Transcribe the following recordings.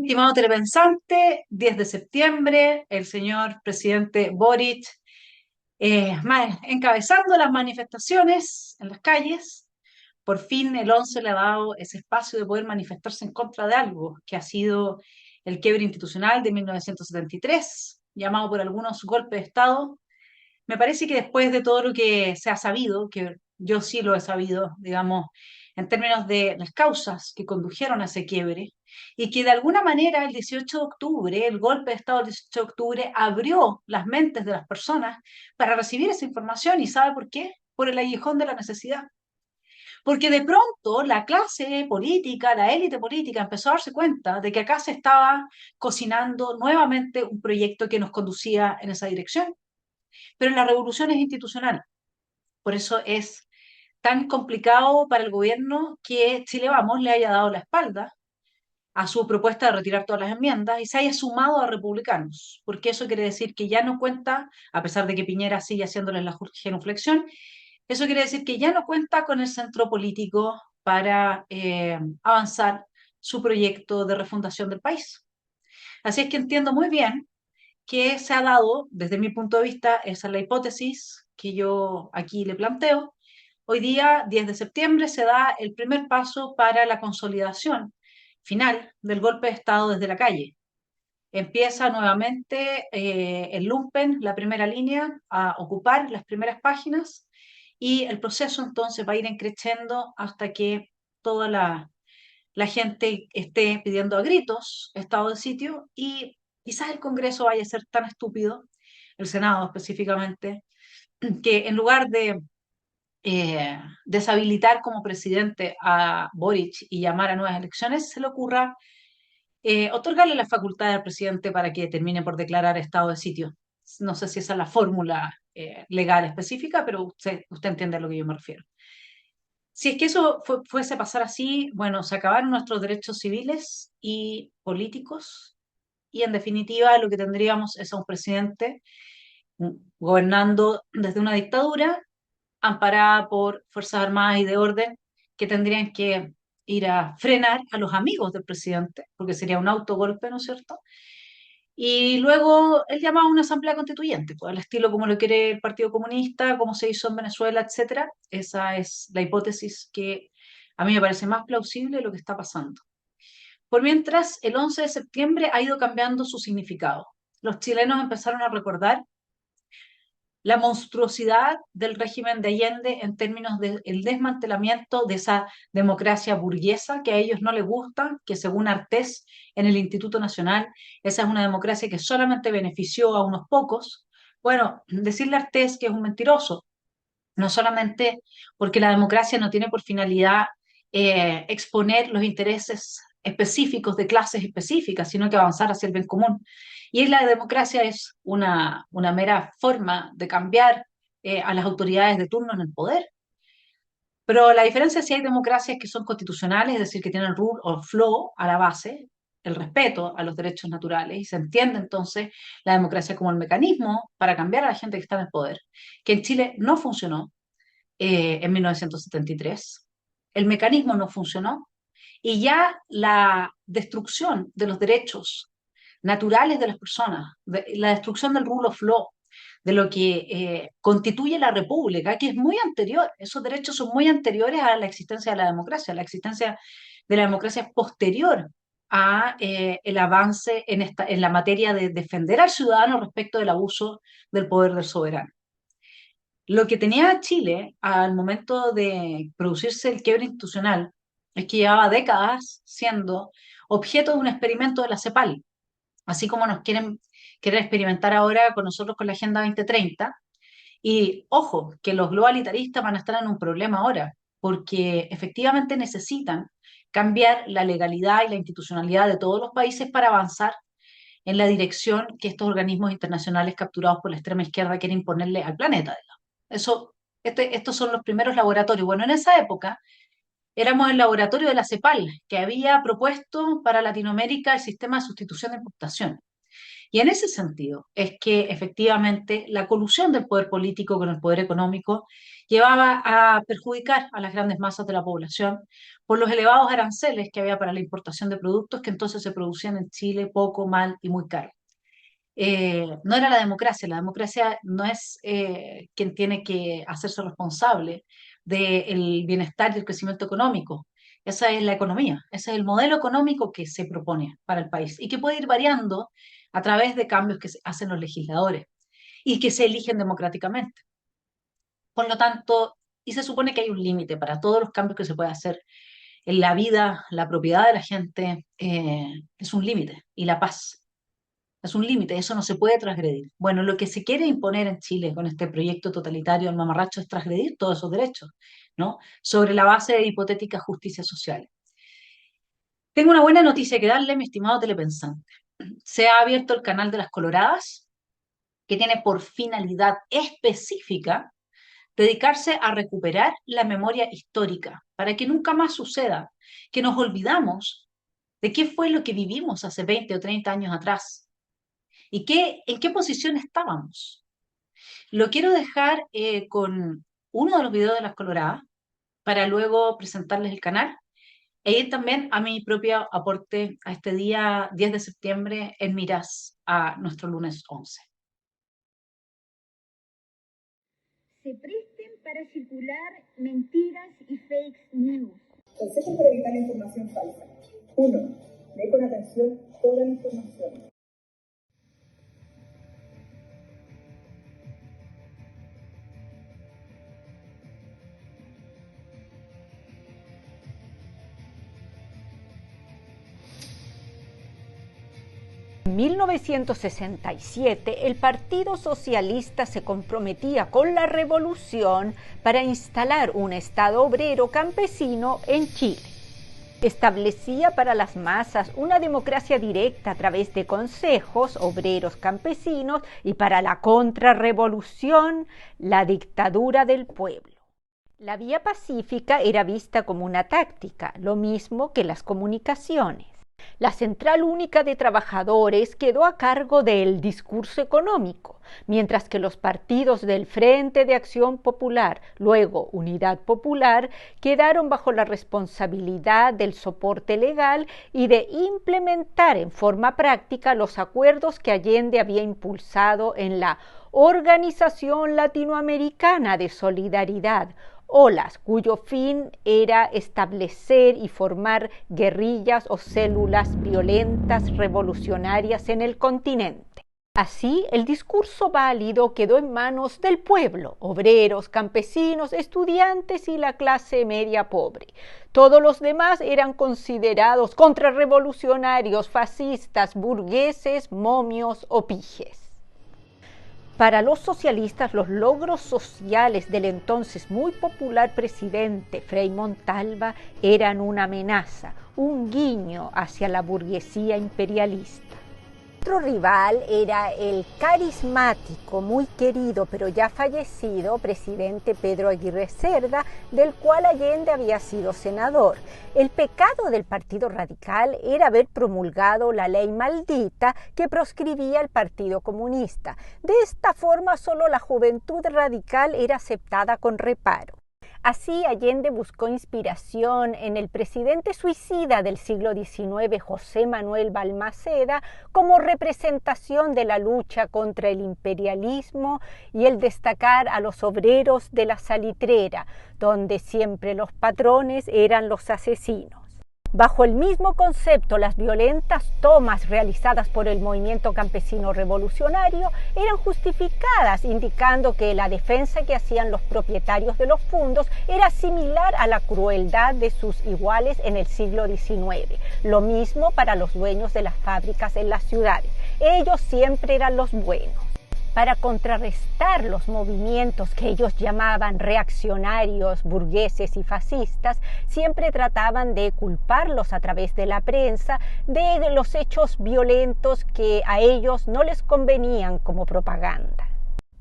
Estimado telepensante, 10 de septiembre, el señor presidente Boric, encabezando las manifestaciones en las calles. Por fin el 11 le ha dado ese espacio de poder manifestarse en contra de algo que ha sido el quiebre institucional de 1973, llamado por algunos golpe de Estado. Me parece que después de todo lo que se ha sabido, que yo sí lo he sabido, digamos, en términos de las causas que condujeron a ese quiebre, y que de alguna manera el 18 de octubre, el golpe de Estado del 18 de octubre, abrió las mentes de las personas para recibir esa información. ¿Y sabe por qué? Por el aguijón de la necesidad. Porque de pronto la clase política, la élite política empezó a darse cuenta de que acá se estaba cocinando nuevamente un proyecto que nos conducía en esa dirección. Pero la revolución es institucional. Por eso es tan complicado para el gobierno que Chile Vamos le haya dado la espalda a su propuesta de retirar todas las enmiendas y se haya sumado a republicanos, porque eso quiere decir que ya no cuenta, a pesar de que Piñera sigue haciéndoles la genuflexión, eso quiere decir que ya no cuenta con el centro político para avanzar su proyecto de refundación del país. Así es que entiendo muy bien que se ha dado, desde mi punto de vista, esa es la hipótesis que yo aquí le planteo. Hoy día, 10 de septiembre, se da el primer paso para la consolidación final del golpe de Estado desde la calle. Empieza nuevamente el lumpen, la primera línea, a ocupar las primeras páginas y el proceso entonces va a ir creciendo hasta que toda la gente esté pidiendo a gritos estado de sitio y quizás el Congreso vaya a ser tan estúpido, el Senado específicamente, que en lugar de deshabilitar como presidente a Boric y llamar a nuevas elecciones, se le ocurra otorgarle la facultad al presidente para que termine por declarar estado de sitio. No sé si esa es la fórmula legal específica, pero usted entiende a lo que yo me refiero. Si es que eso fuese a pasar así, bueno, se acabaron nuestros derechos civiles y políticos y en definitiva lo que tendríamos es a un presidente gobernando desde una dictadura amparada por Fuerzas Armadas y de orden que tendrían que ir a frenar a los amigos del presidente, porque sería un autogolpe, ¿no es cierto? Y luego él llamaba a una asamblea constituyente, pues al estilo como lo quiere el Partido Comunista, como se hizo en Venezuela, etcétera. Esa es la hipótesis que a mí me parece más plausible de lo que está pasando. Por mientras, el 11 de septiembre ha ido cambiando su significado. Los chilenos empezaron a recordar la monstruosidad del régimen de Allende en términos del desmantelamiento de esa democracia burguesa que a ellos no les gusta, que según Artés en el Instituto Nacional, esa es una democracia que solamente benefició a unos pocos. Bueno, decirle a Artés que es un mentiroso, no solamente porque la democracia no tiene por finalidad exponer los intereses específicos de clases específicas, sino que avanzar hacia el bien común. Y la democracia es una mera forma de cambiar a las autoridades de turno en el poder. Pero la diferencia es si hay democracias que son constitucionales, es decir, que tienen rule of law a la base, el respeto a los derechos naturales, y se entiende entonces la democracia como el mecanismo para cambiar a la gente que está en el poder, que en Chile no funcionó en 1973. El mecanismo no funcionó y ya la destrucción de los derechos naturales de las personas, la destrucción del rule of law, de lo que constituye la república, que es muy anterior, esos derechos son muy anteriores a la existencia de la democracia. La existencia de la democracia es posterior a el avance en la materia de defender al ciudadano respecto del abuso del poder del soberano. Lo que tenía Chile al momento de producirse el quiebre institucional es que llevaba décadas siendo objeto de un experimento de la CEPAL, así como nos quieren querer experimentar ahora con nosotros con la Agenda 2030. Y ojo, que los globalitaristas van a estar en un problema ahora, porque efectivamente necesitan cambiar la legalidad y la institucionalidad de todos los países para avanzar en la dirección que estos organismos internacionales capturados por la extrema izquierda quieren imponerle al planeta, digamos. Eso, estos son los primeros laboratorios. Bueno, en esa época éramos el laboratorio de la CEPAL, que había propuesto para Latinoamérica el sistema de sustitución de importación. Y en ese sentido es que efectivamente la colusión del poder político con el poder económico llevaba a perjudicar a las grandes masas de la población por los elevados aranceles que había para la importación de productos que entonces se producían en Chile poco, mal y muy caro. No era la democracia no es quien tiene que hacerse responsable del bienestar y el crecimiento económico. Esa es la economía, ese es el modelo económico que se propone para el país y que puede ir variando a través de cambios que hacen los legisladores y que se eligen democráticamente. Por lo tanto, y se supone que hay un límite para todos los cambios que se puede hacer en la vida, la propiedad de la gente, es un límite, y la paz. Es un límite, eso no se puede transgredir. Bueno, lo que se quiere imponer en Chile con este proyecto totalitario del mamarracho es transgredir todos esos derechos, ¿no? Sobre la base de hipotéticas justicias sociales. Tengo una buena noticia que darle, mi estimado telepensante. Se ha abierto el canal de las Coloradas, que tiene por finalidad específica dedicarse a recuperar la memoria histórica, para que nunca más suceda que nos olvidamos de qué fue lo que vivimos hace 20 o 30 años atrás y en qué posición estábamos. Lo quiero dejar con uno de los videos de las Coloradas para luego presentarles el canal e ir también a mi propio aporte a este día 10 de septiembre en miras a nuestro lunes 11. Se presten para circular mentiras y fake news. Consejos para evitar la información falsa. 1. Lee con atención toda la información. En 1967, el Partido Socialista se comprometía con la revolución para instalar un Estado obrero campesino en Chile. Establecía para las masas una democracia directa a través de consejos obreros campesinos y para la contrarrevolución, la dictadura del pueblo. La vía pacífica era vista como una táctica, lo mismo que las comunicaciones. La Central Única de Trabajadores quedó a cargo del discurso económico, mientras que los partidos del Frente de Acción Popular, luego Unidad Popular, quedaron bajo la responsabilidad del soporte legal y de implementar en forma práctica los acuerdos que Allende había impulsado en la Organización Latinoamericana de Solidaridad, OLAS, cuyo fin era establecer y formar guerrillas o células violentas revolucionarias en el continente. Así, el discurso válido quedó en manos del pueblo, obreros, campesinos, estudiantes y la clase media pobre. Todos los demás eran considerados contrarrevolucionarios, fascistas, burgueses, momios o pijes. Para los socialistas, los logros sociales del entonces muy popular presidente Frei Montalva eran una amenaza, un guiño hacia la burguesía imperialista. Otro rival era el carismático, muy querido pero ya fallecido presidente Pedro Aguirre Cerda, del cual Allende había sido senador. El pecado del Partido Radical era haber promulgado la ley maldita que proscribía el Partido Comunista. De esta forma, solo la juventud radical era aceptada con reparo. Así, Allende buscó inspiración en el presidente suicida del siglo XIX, José Manuel Balmaceda, como representación de la lucha contra el imperialismo y el destacar a los obreros de la salitrera, donde siempre los patrones eran los asesinos. Bajo el mismo concepto, las violentas tomas realizadas por el movimiento campesino revolucionario eran justificadas, indicando que la defensa que hacían los propietarios de los fundos era similar a la crueldad de sus iguales en el siglo XIX. Lo mismo para los dueños de las fábricas en las ciudades. Ellos siempre eran los buenos. Para contrarrestar los movimientos que ellos llamaban reaccionarios, burgueses y fascistas, siempre trataban de culparlos a través de la prensa de los hechos violentos que a ellos no les convenían como propaganda.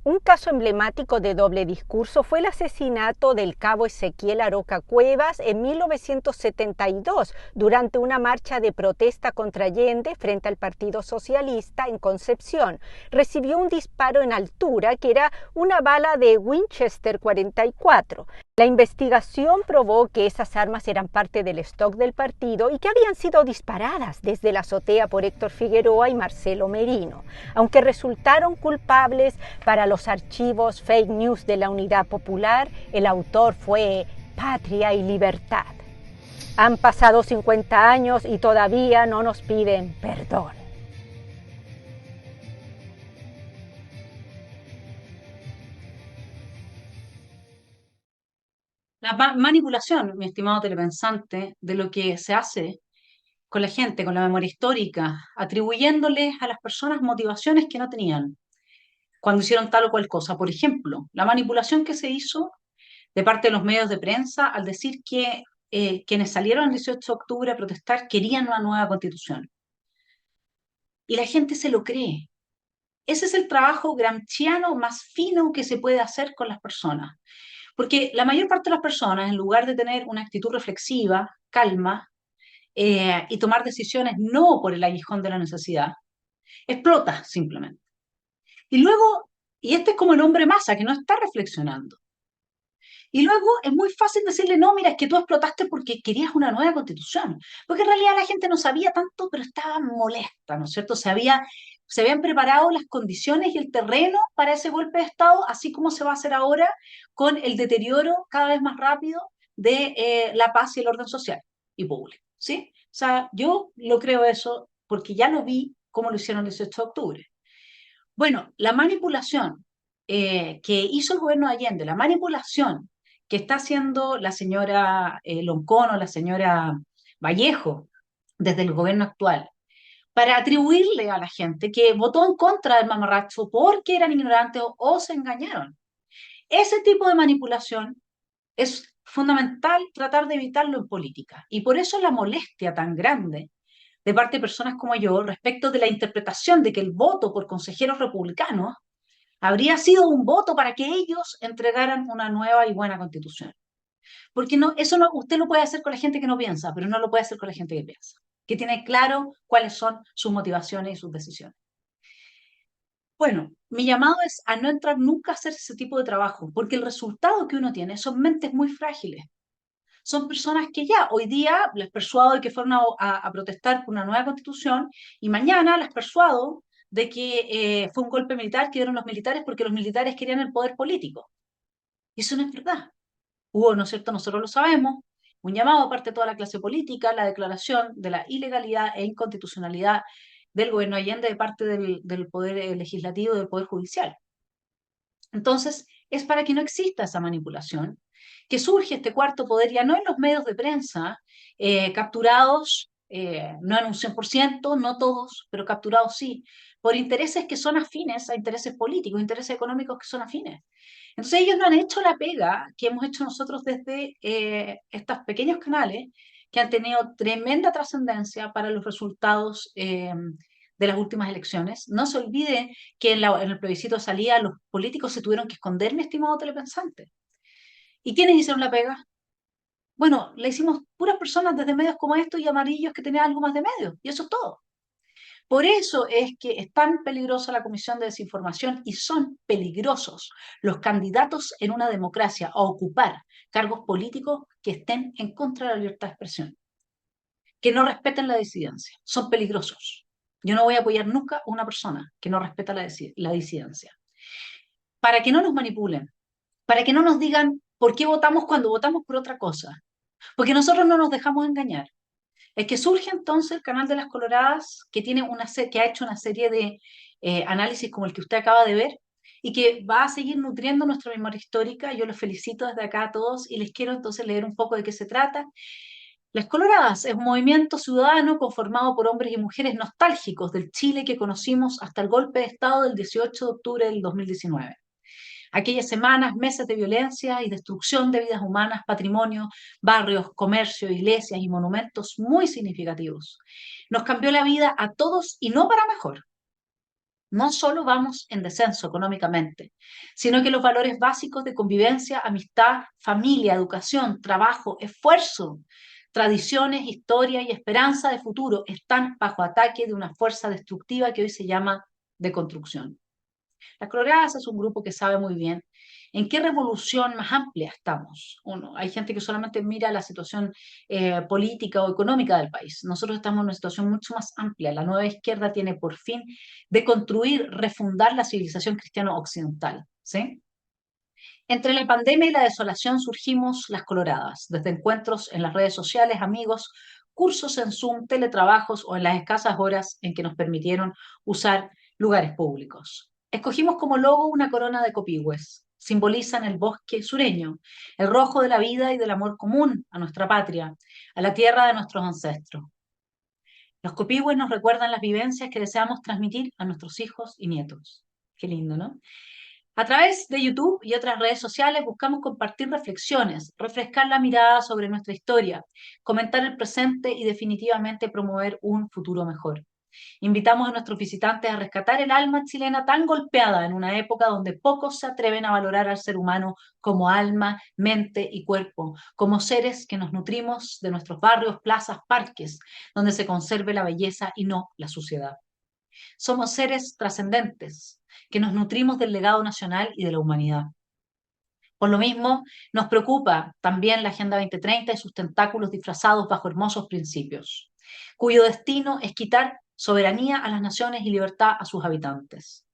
Un caso emblemático de doble discurso fue el asesinato del cabo Ezequiel Aroca Cuevas en 1972 durante una marcha de protesta contra Allende frente al Partido Socialista en Concepción. Recibió un disparo en altura que era una bala de Winchester 44. La investigación probó que esas armas eran parte del stock del partido y que habían sido disparadas desde la azotea por Héctor Figueroa y Marcelo Merino. Aunque resultaron culpables para los archivos fake news de la Unidad Popular, el autor fue Patria y Libertad. Han pasado 50 años y todavía no nos piden perdón. La manipulación, mi estimado telepensante, de lo que se hace con la gente, con la memoria histórica, atribuyéndoles a las personas motivaciones que no tenían cuando hicieron tal o cual cosa. Por ejemplo, la manipulación que se hizo de parte de los medios de prensa al decir que quienes salieron el 18 de octubre a protestar querían una nueva constitución. Y la gente se lo cree. Ese es el trabajo gramsciano más fino que se puede hacer con las personas. Porque la mayor parte de las personas, en lugar de tener una actitud reflexiva, calma, y tomar decisiones no por el aguijón de la necesidad, explota simplemente. Y luego, y este es como el hombre masa que no está reflexionando. Y luego es muy fácil decirle, no, mira, es que tú explotaste porque querías una nueva constitución. Porque en realidad la gente no sabía tanto, pero estaba molesta, ¿no es cierto? Se habían preparado las condiciones y el terreno para ese golpe de Estado, así como se va a hacer ahora con el deterioro cada vez más rápido de la paz y el orden social y público, ¿sí? O sea, yo lo creo eso porque ya lo vi cómo lo hicieron el 18 de octubre. Bueno, la manipulación que hizo el gobierno de Allende, la manipulación que está haciendo la señora Loncón o la señora Vallejo desde el gobierno actual, para atribuirle a la gente que votó en contra del mamarracho porque eran ignorantes o se engañaron. Ese tipo de manipulación es fundamental tratar de evitarlo en política. Y por eso la molestia tan grande de parte de personas como yo respecto de la interpretación de que el voto por consejeros republicanos habría sido un voto para que ellos entregaran una nueva y buena constitución. Porque no, eso no, usted lo puede hacer con la gente que no piensa, pero no lo puede hacer con la gente que piensa, que tiene claro cuáles son sus motivaciones y sus decisiones. Bueno, mi llamado es a no entrar nunca a hacer ese tipo de trabajo, porque el resultado que uno tiene son mentes muy frágiles. Son personas que ya hoy día les persuado de que fueron a protestar por una nueva constitución y mañana les persuado de que fue un golpe militar que dieron los militares porque los militares querían el poder político. Y eso no es verdad. Hubo, ¿no es cierto? Nosotros lo sabemos, un llamado a parte de toda la clase política, la declaración de la ilegalidad e inconstitucionalidad del gobierno Allende de parte del poder legislativo y del poder judicial. Entonces, es para que no exista esa manipulación, que surge este cuarto poder ya no en los medios de prensa, capturados, no en un 100%, no todos, pero capturados sí, por intereses que son afines a intereses políticos, intereses económicos que son afines. Entonces ellos no han hecho la pega que hemos hecho nosotros desde estos pequeños canales que han tenido tremenda trascendencia para los resultados de las últimas elecciones. No se olvide que en el plebiscito de salida los políticos se tuvieron que esconder, mi estimado telepensante. ¿Y quiénes hicieron la pega? Bueno, le hicimos puras personas desde medios como estos y amarillos que tenían algo más de medios, y eso es todo. Por eso es que es tan peligrosa la Comisión de Desinformación y son peligrosos los candidatos en una democracia a ocupar cargos políticos que estén en contra de la libertad de expresión, que no respeten la disidencia. Son peligrosos. Yo no voy a apoyar nunca a una persona que no respeta la disidencia. Para que no nos manipulen, para que no nos digan por qué votamos cuando votamos por otra cosa, porque nosotros no nos dejamos engañar. Es que surge entonces el canal de las Coloradas, que tiene que ha hecho una serie de análisis como el que usted acaba de ver, y que va a seguir nutriendo nuestra memoria histórica. Yo los felicito desde acá a todos y les quiero entonces leer un poco de qué se trata. Las Coloradas es un movimiento ciudadano conformado por hombres y mujeres nostálgicos del Chile que conocimos hasta el golpe de Estado del 18 de octubre del 2019. Aquellas semanas, meses de violencia y destrucción de vidas humanas, patrimonio, barrios, comercio, iglesias y monumentos muy significativos. Nos cambió la vida a todos y no para mejor. No solo vamos en descenso económicamente, sino que los valores básicos de convivencia, amistad, familia, educación, trabajo, esfuerzo, tradiciones, historia y esperanza de futuro están bajo ataque de una fuerza destructiva que hoy se llama deconstrucción. Las Coloradas es un grupo que sabe muy bien en qué revolución más amplia estamos. Uno, hay gente que solamente mira la situación política o económica del país. Nosotros estamos en una situación mucho más amplia. La nueva izquierda tiene por fin de construir, refundar la civilización cristiana occidental. ¿Sí? Entre la pandemia y la desolación surgimos las Coloradas, desde encuentros en las redes sociales, amigos, cursos en Zoom, teletrabajos o en las escasas horas en que nos permitieron usar lugares públicos. Escogimos como logo una corona de copihue. Simbolizan el bosque sureño, el rojo de la vida y del amor común a nuestra patria, a la tierra de nuestros ancestros. Los copihue nos recuerdan las vivencias que deseamos transmitir a nuestros hijos y nietos. Qué lindo, ¿no? A través de YouTube y otras redes sociales buscamos compartir reflexiones, refrescar la mirada sobre nuestra historia, comentar el presente y definitivamente promover un futuro mejor. Invitamos a nuestros visitantes a rescatar el alma chilena tan golpeada en una época donde pocos se atreven a valorar al ser humano como alma, mente y cuerpo, como seres que nos nutrimos de nuestros barrios, plazas, parques, donde se conserve la belleza y no la suciedad. Somos seres trascendentes, que nos nutrimos del legado nacional y de la humanidad. Por lo mismo, nos preocupa también la Agenda 2030 y sus tentáculos disfrazados bajo hermosos principios, cuyo destino es quitar soberanía a las naciones y libertad a sus habitantes.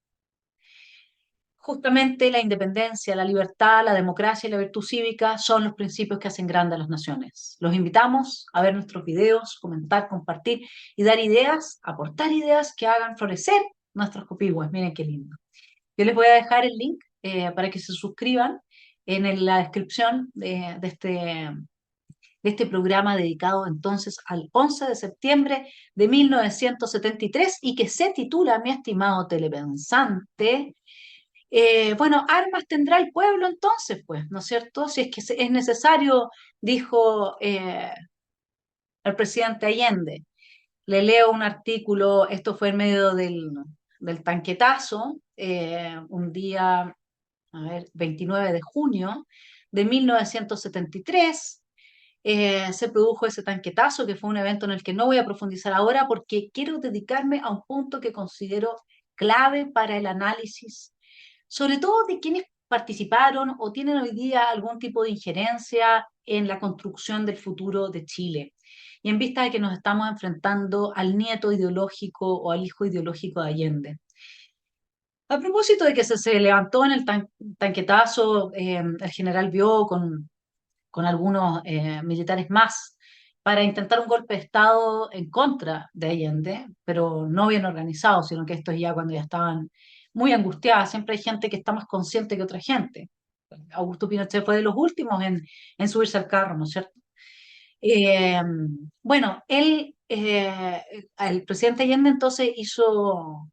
Justamente la independencia, la libertad, la democracia y la virtud cívica son los principios que hacen grandes a las naciones. Los invitamos a ver nuestros videos, comentar, compartir y dar ideas, aportar ideas que hagan florecer nuestros copihue. Miren qué lindo. Yo les voy a dejar el link para que se suscriban la descripción de este programa dedicado entonces al 11 de septiembre de 1973 y que se titula, mi estimado telepensante, bueno, armas tendrá el pueblo entonces, pues, ¿no es cierto? Si es que es necesario, dijo el presidente Allende. Le leo un artículo, esto fue en medio del tanquetazo, un día, a ver, 29 de junio de 1973, se produjo ese tanquetazo, que fue un evento en el que no voy a profundizar ahora porque quiero dedicarme a un punto que considero clave para el análisis, sobre todo de quienes participaron o tienen hoy día algún tipo de injerencia en la construcción del futuro de Chile. Y en vista de que nos estamos enfrentando al nieto ideológico o al hijo ideológico de Allende. A propósito de que se levantó en el tanquetazo el general Bió con algunos militares más para intentar un golpe de Estado en contra de Allende, pero no bien organizado, sino que esto es ya cuando ya estaban muy angustiadas. Siempre hay gente que está más consciente que otra gente. Augusto Pinochet fue de los últimos en subirse al carro, ¿no es cierto? Eh, bueno, el presidente Allende entonces hizo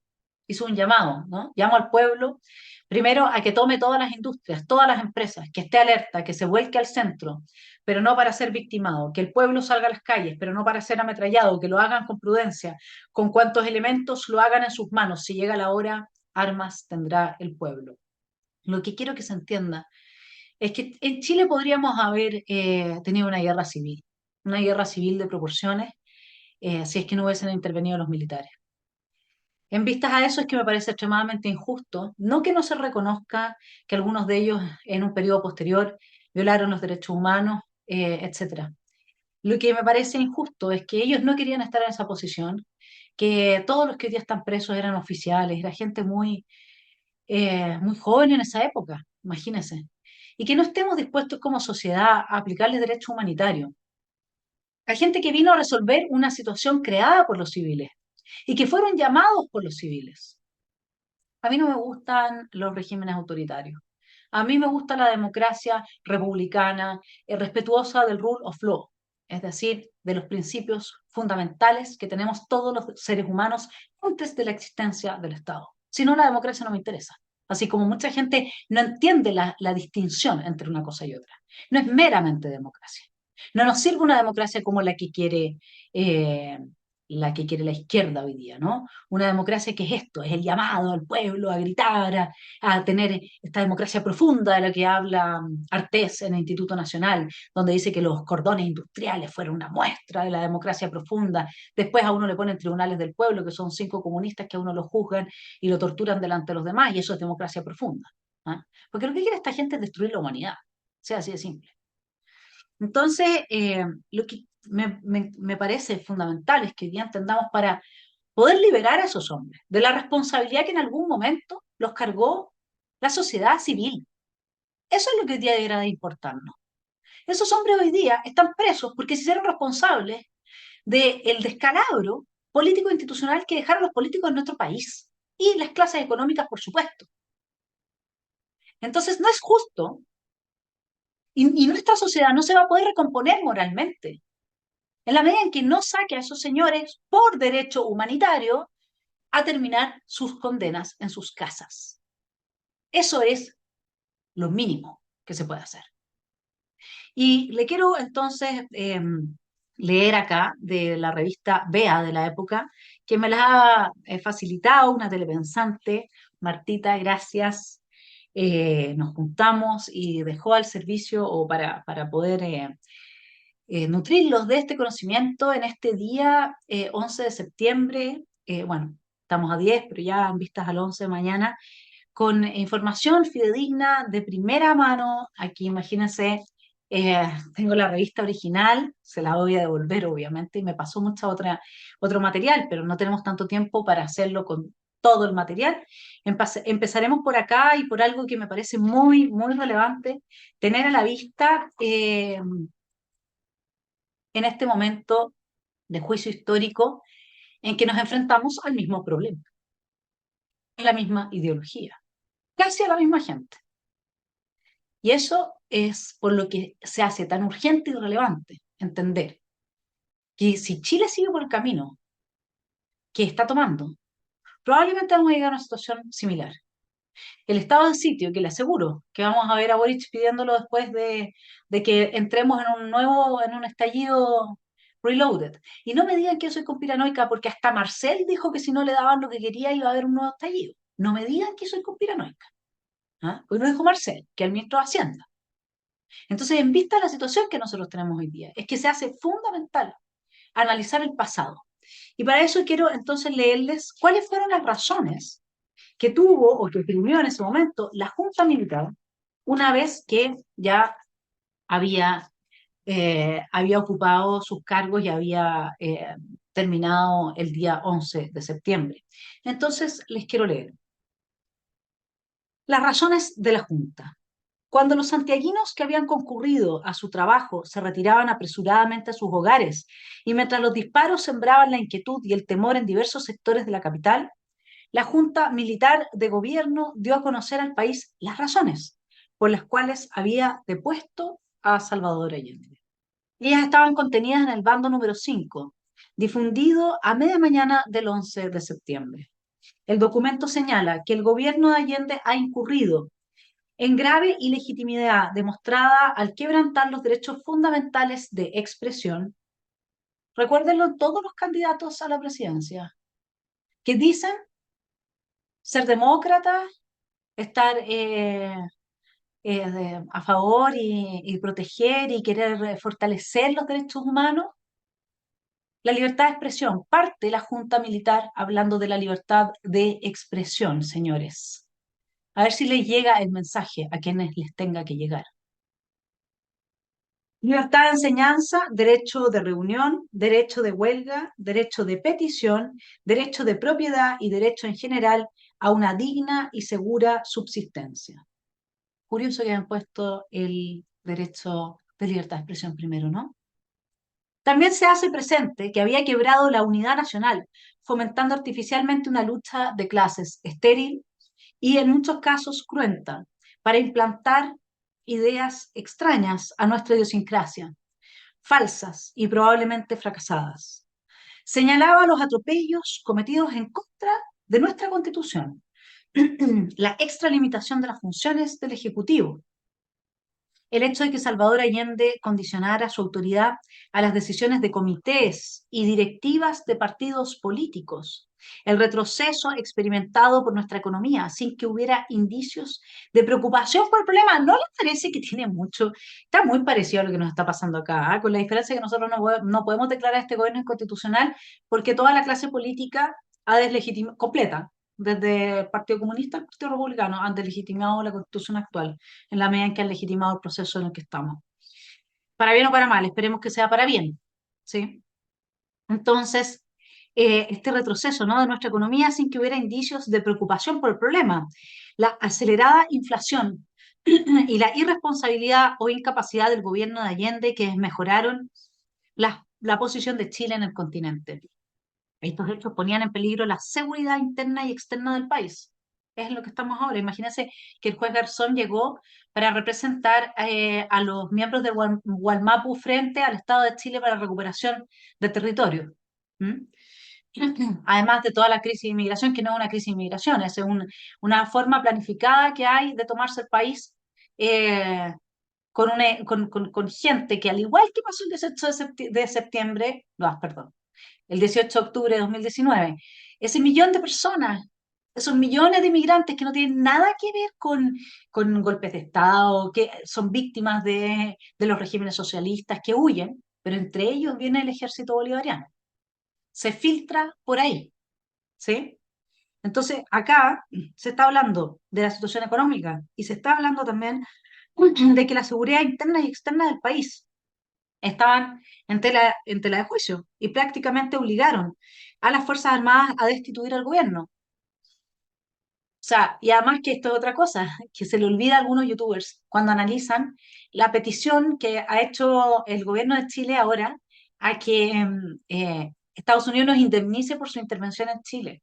un llamado, ¿no? Llamo al pueblo, primero a que tome todas las industrias, todas las empresas, que esté alerta, que se vuelque al centro, pero no para ser victimado, que el pueblo salga a las calles, pero no para ser ametrallado, que lo hagan con prudencia, con cuantos elementos lo hagan en sus manos. Si llega la hora, armas tendrá el pueblo. Lo que quiero que se entienda es que en Chile podríamos haber tenido una guerra civil de proporciones, si es que no hubiesen intervenido los militares. En vistas a eso es que me parece extremadamente injusto, no que no se reconozca que algunos de ellos en un periodo posterior violaron los derechos humanos, etcétera. Lo que me parece injusto es que ellos no querían estar en esa posición, que todos los que hoy día están presos eran oficiales, era gente muy joven en esa época, imagínense, y que no estemos dispuestos como sociedad a aplicarles derechos humanitarios. a gente que vino a resolver una situación creada por los civiles y que fueron llamados por los civiles. A mí no me gustan los regímenes autoritarios. A mí me gusta la democracia republicana, respetuosa del rule of law, es decir, de los principios fundamentales que tenemos todos los seres humanos antes de la existencia del Estado. Si no, la democracia no me interesa. Así como mucha gente no entiende la distinción entre una cosa y otra. No es meramente democracia. No nos sirve una democracia como eh, la que quiere la izquierda hoy día, ¿no? Una democracia que es esto, es el llamado al pueblo a gritar, a tener esta democracia profunda de la que habla Artés en el Instituto Nacional, donde dice que los cordones industriales fueron una muestra de la democracia profunda. Después a uno le ponen tribunales del pueblo, que son 5 comunistas que a uno lo juzgan y lo torturan delante de los demás, y eso es democracia profunda. ¿Ah? Porque lo que quiere esta gente es destruir la humanidad, sea así de simple. Entonces, lo que me parece fundamental es que hoy día entendamos para poder liberar a esos hombres de la responsabilidad que en algún momento los cargó la sociedad civil. Eso es lo que hoy día deberá de importarnos. Esos hombres hoy día están presos porque se hicieron responsables del descalabro político e institucional que dejaron los políticos en nuestro país y las clases económicas, por supuesto. Entonces, no es justo y nuestra sociedad no se va a poder recomponer moralmente en la medida en que no saque a esos señores por derecho humanitario a terminar sus condenas en sus casas. Eso es lo mínimo que se puede hacer. Y le quiero entonces leer acá de la revista Bea de la época, que me la ha facilitado una telepensante. Martita, gracias. Nos juntamos y dejó al servicio o para poder nutrirlos de este conocimiento en este día 11 de septiembre. Bueno, estamos a 10, pero ya en vistas al 11 de mañana, con información fidedigna de primera mano. Aquí imagínense, tengo la revista original, se la voy a devolver obviamente, y me pasó otro material, pero no tenemos tanto tiempo para hacerlo con todo el material. Empezaremos por acá y por algo que me parece muy, muy relevante, tener a la vista en este momento de juicio histórico en que nos enfrentamos al mismo problema, a la misma ideología, casi a la misma gente. Y eso es por lo que se hace tan urgente y relevante entender que si Chile sigue por el camino que está tomando, probablemente vamos a llegar a una situación similar. El estado de sitio, que le aseguro que vamos a ver a Boric pidiéndolo después de que entremos en un estallido reloaded. Y no me digan que yo soy conspiranoica, porque hasta Marcel dijo que si no le daban lo que quería iba a haber un nuevo estallido. No me digan que soy conspiranoica. ¿Ah? Hoy lo dijo Marcel, que es el ministro de Hacienda. Entonces, en vista de la situación que nosotros tenemos hoy día, es que se hace fundamental analizar el pasado. Y para eso quiero entonces leerles cuáles fueron las razones que tuvo o que imprimió en ese momento la Junta Militar una vez que ya había ocupado sus cargos y había terminado el día 11 de septiembre. Entonces, les quiero leer las razones de la Junta. Cuando los santiaguinos que habían concurrido a su trabajo se retiraban apresuradamente a sus hogares y mientras los disparos sembraban la inquietud y el temor en diversos sectores de la capital, la Junta Militar de Gobierno dio a conocer al país las razones por las cuales había depuesto a Salvador Allende. Ellas estaban contenidas en el bando número 5, difundido a media mañana del 11 de septiembre. El documento señala que el gobierno de Allende ha incurrido en grave ilegitimidad demostrada al quebrantar los derechos fundamentales de expresión. Recuérdenlo todos los candidatos a la presidencia, que dicen ser demócratas, estar a favor y proteger y querer fortalecer los derechos humanos. La libertad de expresión, parte la Junta Militar hablando de la libertad de expresión, señores. A ver si les llega el mensaje a quienes les tenga que llegar. Libertad de enseñanza, derecho de reunión, derecho de huelga, derecho de petición, derecho de propiedad y derecho en general a una digna y segura subsistencia. Curioso que hayan puesto el derecho de libertad de expresión primero, ¿no? También se hace presente que había quebrado la unidad nacional, fomentando artificialmente una lucha de clases estéril y en muchos casos cruenta, para implantar ideas extrañas a nuestra idiosincrasia, falsas y probablemente fracasadas. Señalaba los atropellos cometidos en contra de nuestra Constitución, la extralimitación de las funciones del Ejecutivo, el hecho de que Salvador Allende condicionara su autoridad a las decisiones de comités y directivas de partidos políticos, el retroceso experimentado por nuestra economía sin que hubiera indicios de preocupación por el problema. ¿No les parece que tiene mucho? Está muy parecido a lo que nos está pasando acá, ¿ah? Con la diferencia que nosotros no podemos declarar este gobierno inconstitucional porque toda la clase política ha deslegitimado, completa, desde el Partido Comunista al Partido Republicano, han deslegitimado la constitución actual en la medida en que han legitimado el proceso en el que estamos. Para bien o para mal, esperemos que sea para bien, ¿sí? Entonces, este retroceso, ¿no?, de nuestra economía sin que hubiera indicios de preocupación por el problema, la acelerada inflación y la irresponsabilidad o incapacidad del gobierno de Allende que desmejoraron la posición de Chile en el continente. Estos hechos ponían en peligro la seguridad interna y externa del país. Es lo que estamos ahora. Imagínense que el juez Garzón llegó para representar a los miembros del Gualmapu frente al Estado de Chile para la recuperación del territorio. ¿Mm? Además de toda la crisis de inmigración, que no es una crisis de inmigración, es una forma planificada que hay de tomarse el país eh, con gente que, al igual que pasó el 18 de septiembre, no, perdón, el 18 de octubre de 2019. Ese millón de personas, esos millones de inmigrantes que no tienen nada que ver con golpes de Estado, que son víctimas de los regímenes socialistas, que huyen, pero entre ellos viene el ejército bolivariano. Se filtra por ahí, ¿sí? Entonces, acá se está hablando de la situación económica y se está hablando también de que la seguridad interna y externa del país estaban en tela de juicio y prácticamente obligaron a las Fuerzas Armadas a destituir al gobierno. O sea, y además que esto es otra cosa, que se le olvida a algunos youtubers cuando analizan la petición que ha hecho el gobierno de Chile ahora a que Estados Unidos nos indemnice por su intervención en Chile.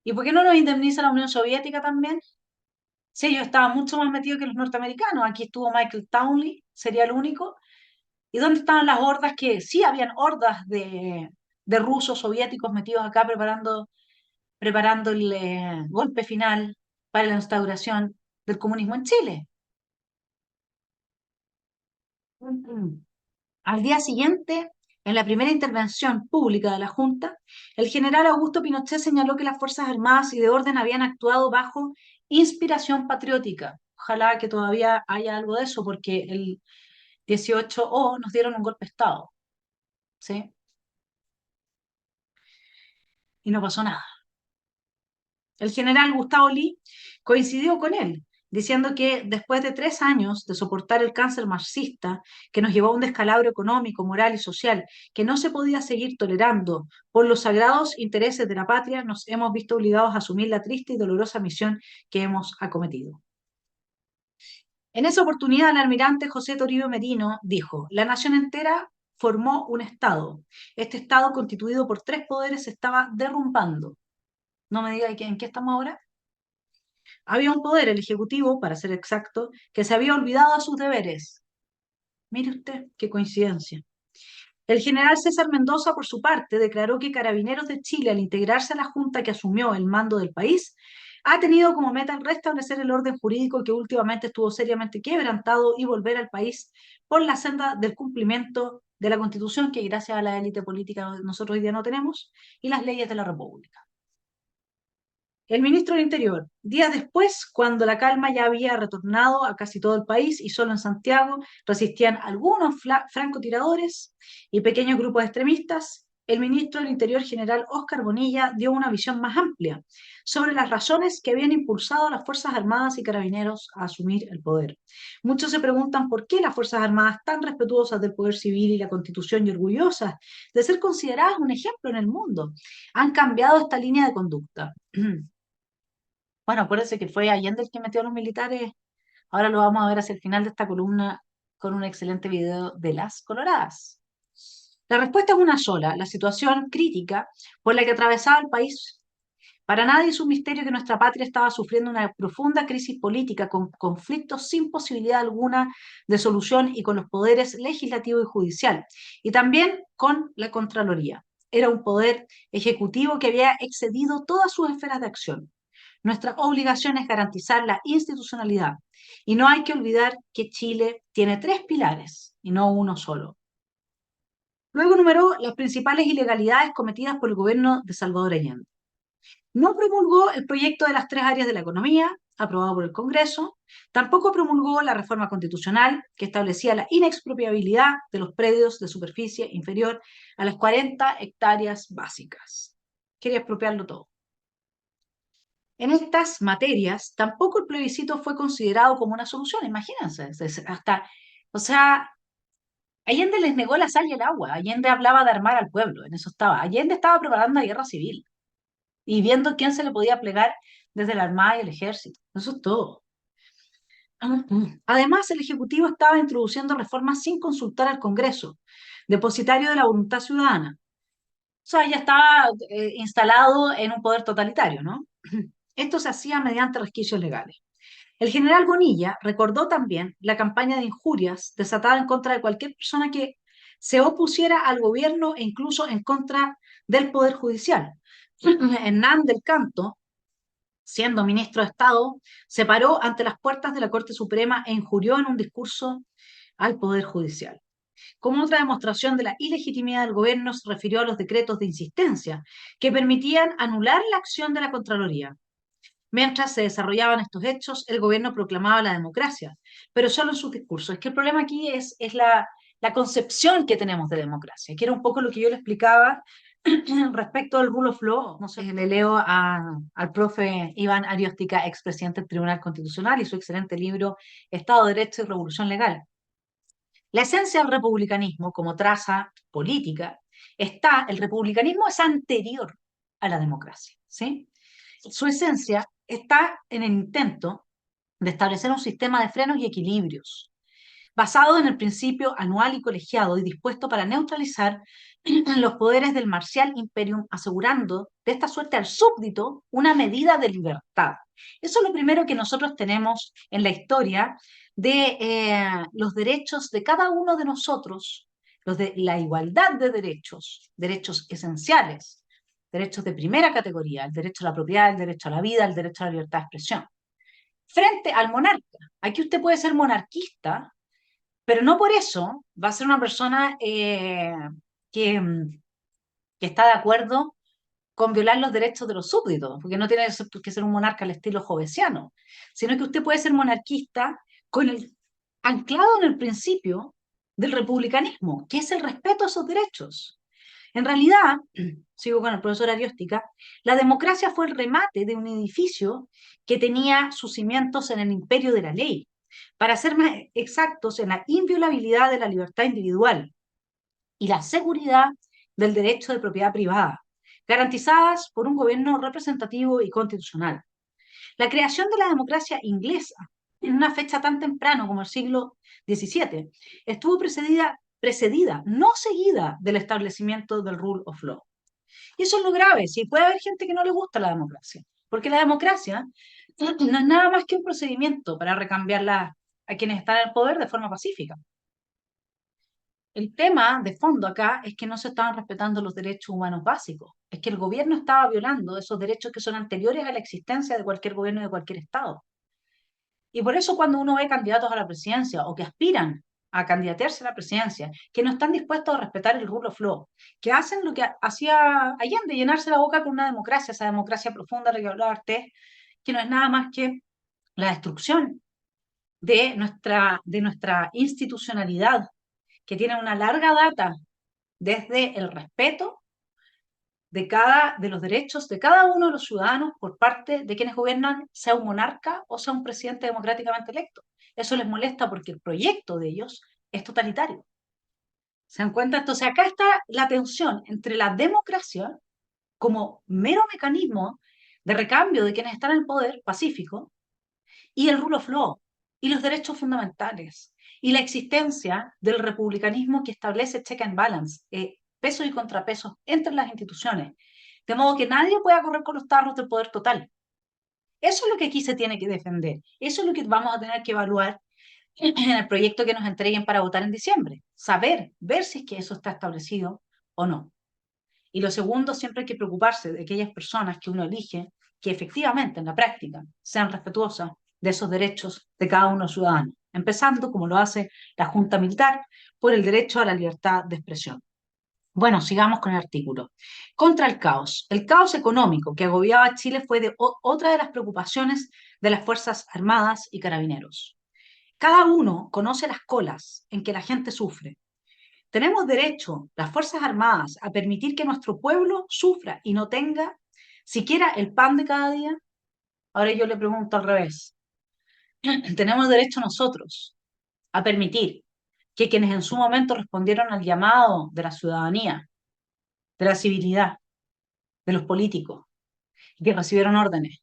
¿Y por qué no nos indemniza la Unión Soviética también? Sí, ellos estaban mucho más metidos que los norteamericanos. Aquí estuvo Michael Townley, sería el único. ¿Y dónde estaban las hordas que sí habían hordas de rusos soviéticos metidos acá preparando el golpe final para la instauración del comunismo en Chile? Mm. Al día siguiente, en la primera intervención pública de la Junta, el general Augusto Pinochet señaló que las Fuerzas Armadas y de Orden habían actuado bajo inspiración patriótica. Ojalá que todavía haya algo de eso, porque el 18O nos dieron un golpe de Estado, ¿sí? Y no pasó nada. El general Gustavo Lee coincidió con él, diciendo que después de 3 años de soportar el cáncer marxista, que nos llevó a un descalabro económico, moral y social, que no se podía seguir tolerando por los sagrados intereses de la patria, nos hemos visto obligados a asumir la triste y dolorosa misión que hemos acometido. En esa oportunidad, el almirante José Toribio Merino dijo: la nación entera formó un Estado. Este Estado, constituido por 3 poderes, se estaba derrumbando. No me diga en qué estamos ahora. Había un poder, el Ejecutivo, para ser exacto, que se había olvidado de sus deberes. Mire usted, qué coincidencia. El general César Mendoza, por su parte, declaró que Carabineros de Chile, al integrarse a la Junta que asumió el mando del país, ha tenido como meta restablecer el orden jurídico que últimamente estuvo seriamente quebrantado y volver al país por la senda del cumplimiento de la Constitución, que gracias a la élite política nosotros hoy día no tenemos, y las leyes de la República. El ministro del Interior, días después, cuando la calma ya había retornado a casi todo el país y solo en Santiago resistían algunos francotiradores y pequeños grupos extremistas, el ministro del Interior, general Óscar Bonilla, dio una visión más amplia sobre las razones que habían impulsado a las Fuerzas Armadas y Carabineros a asumir el poder. Muchos se preguntan por qué las Fuerzas Armadas, tan respetuosas del poder civil y la Constitución y orgullosas de ser consideradas un ejemplo en el mundo, han cambiado esta línea de conducta. Bueno, acuérdense que fue Allende el que metió a los militares. Ahora lo vamos a ver hacia el final de esta columna con un excelente video de las coloradas. La respuesta es una sola, la situación crítica por la que atravesaba el país. Para nadie es un misterio que nuestra patria estaba sufriendo una profunda crisis política con conflictos sin posibilidad alguna de solución y con los poderes legislativo y judicial, y también con la Contraloría. Era un poder ejecutivo que había excedido todas sus esferas de acción. Nuestra obligación es garantizar la institucionalidad, y no hay que olvidar que Chile tiene tres pilares y no uno solo. Luego numeró las principales ilegalidades cometidas por el gobierno de Salvador Allende. No promulgó el proyecto de las tres áreas de la economía, aprobado por el Congreso, tampoco promulgó la reforma constitucional que establecía la inexpropiabilidad de los predios de superficie inferior a las 40 hectáreas básicas. Quería expropiarlo todo. En estas materias, tampoco el plebiscito fue considerado como una solución, imagínense, hasta, o sea, Allende les negó la sal y el agua, Allende hablaba de armar al pueblo, en eso estaba, Allende estaba preparando la guerra civil y viendo quién se le podía plegar desde la Armada y el Ejército. Eso es todo. Además, el Ejecutivo estaba introduciendo reformas sin consultar al Congreso, depositario de la voluntad ciudadana. O sea, ya estaba instalado en un poder totalitario, ¿no? Esto se hacía mediante resquicios legales. El general Bonilla recordó también la campaña de injurias desatada en contra de cualquier persona que se opusiera al gobierno e incluso en contra del Poder Judicial. Hernán del Canto, siendo ministro de Estado, se paró ante las puertas de la Corte Suprema e injurió en un discurso al Poder Judicial. Como otra demostración de la ilegitimidad del gobierno, se refirió a los decretos de insistencia que permitían anular la acción de la Contraloría. Mientras se desarrollaban estos hechos, el gobierno proclamaba la democracia, pero solo en sus discursos. Es que el problema aquí es la concepción que tenemos de democracia, que era un poco lo que yo le explicaba respecto al rule of law. No sé, le leo al profe Iván Ariostica, expresidente del Tribunal Constitucional, y su excelente libro Estado de Derecho y Revolución Legal. La esencia del republicanismo como traza política el republicanismo es anterior a la democracia, ¿sí? Su esencia está en el intento de establecer un sistema de frenos y equilibrios, basado en el principio anual y colegiado y dispuesto para neutralizar los poderes del marcial imperium, asegurando de esta suerte al súbdito una medida de libertad. Eso es lo primero que nosotros tenemos en la historia de los derechos de cada uno de nosotros, los de la igualdad de derechos, derechos esenciales, derechos de primera categoría, el derecho a la propiedad, el derecho a la vida, el derecho a la libertad de expresión. Frente al monarca, aquí usted puede ser monarquista, pero no por eso va a ser una persona que, que está de acuerdo con violar los derechos de los súbditos, porque no tiene que ser un monarca al estilo jovesiano, sino que usted puede ser monarquista anclado en el principio del republicanismo, que es el respeto a esos derechos. En realidad, sigo con el profesor Ariostica, la democracia fue el remate de un edificio que tenía sus cimientos en el imperio de la ley, para ser más exactos, en la inviolabilidad de la libertad individual y la seguridad del derecho de propiedad privada, garantizadas por un gobierno representativo y constitucional. La creación de la democracia inglesa, en una fecha tan temprana como el siglo XVII, estuvo precedida, no seguida, del establecimiento del rule of law. Y eso es lo grave, si puede haber gente que no le gusta la democracia, porque la democracia no es nada más que un procedimiento para recambiarla a quienes están en el poder de forma pacífica. El tema de fondo acá es que no se estaban respetando los derechos humanos básicos, es que el gobierno estaba violando esos derechos que son anteriores a la existencia de cualquier gobierno y de cualquier Estado. Y por eso cuando uno ve candidatos a la presidencia o que aspiran a candidatearse a la presidencia, que no están dispuestos a respetar el rule of law, que hacen lo que hacía Allende, llenarse la boca con una democracia, esa democracia profunda de la que hablaba Artés, que no es nada más que la destrucción de nuestra institucionalidad, que tiene una larga data desde el respeto de los derechos de cada uno de los ciudadanos por parte de quienes gobiernan, sea un monarca o sea un presidente democráticamente electo. Eso les molesta porque el proyecto de ellos es totalitario. ¿Se dan cuenta? Entonces acá está la tensión entre la democracia como mero mecanismo de recambio de quienes están en el poder pacífico y el rule of law, y los derechos fundamentales y la existencia del republicanismo que establece check and balance, pesos y contrapesos entre las instituciones, de modo que nadie pueda correr con los tarros del poder total. Eso es lo que aquí se tiene que defender, eso es lo que vamos a tener que evaluar en el proyecto que nos entreguen para votar en diciembre, saber, ver si es que eso está establecido o no. Y lo segundo, siempre hay que preocuparse de aquellas personas que uno elige que efectivamente en la práctica sean respetuosas de esos derechos de cada uno de los ciudadanos, empezando, como lo hace la Junta Militar, por el derecho a la libertad de expresión. Bueno, sigamos con el artículo. Contra el caos. El caos económico que agobiaba a Chile fue otra de las preocupaciones de las Fuerzas Armadas y Carabineros. Cada uno conoce las colas en que la gente sufre. Tenemos derecho, las Fuerzas Armadas, a permitir que nuestro pueblo sufra y no tenga siquiera el pan de cada día. Ahora yo le pregunto al revés. Tenemos derecho nosotros a permitir que quienes en su momento respondieron al llamado de la ciudadanía, de la civilidad, de los políticos, y que recibieron órdenes,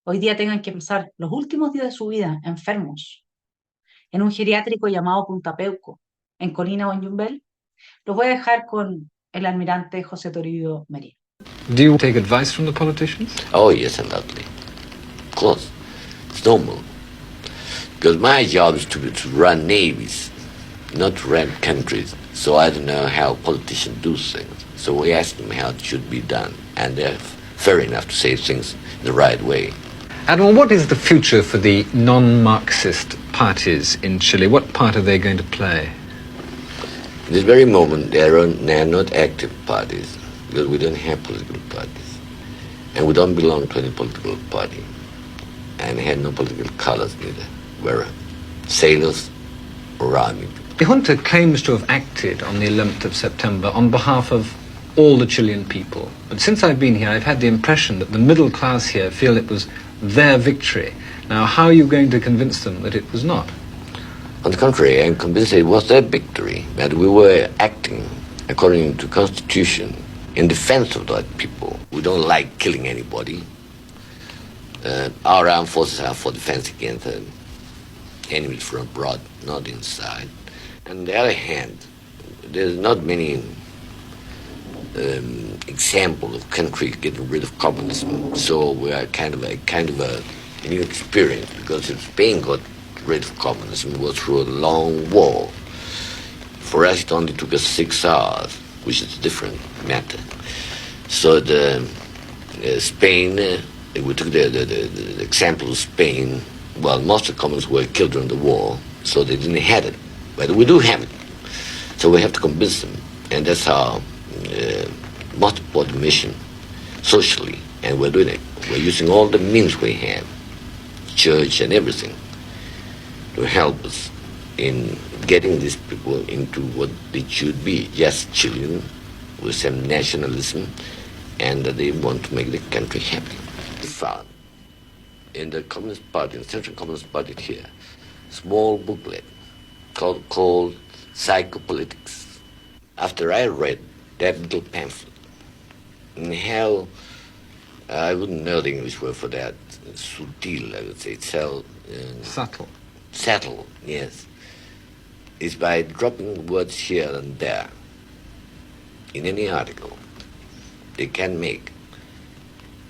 hoy día tengan que pasar los últimos días de su vida enfermos en un geriátrico llamado Punta Peuco, en Colina o en Yumbel. Los voy a dejar con el almirante José Toribio Merino. Do you take advice from the politicians? Oh, yes, undoubtedly. Of course. It's normal. Because my job is to run navies, not to run countries. So I don't know how politicians do things. So we ask them how it should be done. And they're fair enough to say things the right way. Admiral, what is the future for the non-Marxist parties in Chile? What part are they going to play? At this very moment, they are not active parties, because we don't have political parties. And we don't belong to any political party. And had no political colors neither. We're sailors or army. The junta claims to have acted on the 11th of September on behalf of all the Chilean people. But since I've been here, I've had the impression that the middle class here feel it was their victory. Now, how are you going to convince them that it was not? On the contrary, I'm convinced it was their victory, that we were acting according to Constitution in defense of that people. We don't like killing anybody. Our armed forces are for defense against enemies from abroad, not inside. On the other hand, there's not many example of countries getting rid of communism. So we are kind of a new experience, because if Spain got rid of communism, it was through a long war. For us, it only took us 6 hours, which is a different matter. So Spain, we took the example of Spain. Well, most of the communists were killed during the war, so they didn't have it. But we do have it. So we have to convince them. And that's our most important mission, socially. And we're doing it. We're using all the means we have, church and everything, to help us in getting these people into what they should be, just Chilean with some nationalism, and that they want to make the country happy. We found in the Communist Party, in the Central Communist Party here, small booklet called Psychopolitics. After I read that little pamphlet, and how, I wouldn't know the English word for that, subtle, I would say, Subtle. Subtle, yes. Is by dropping words here and there in any article. They can make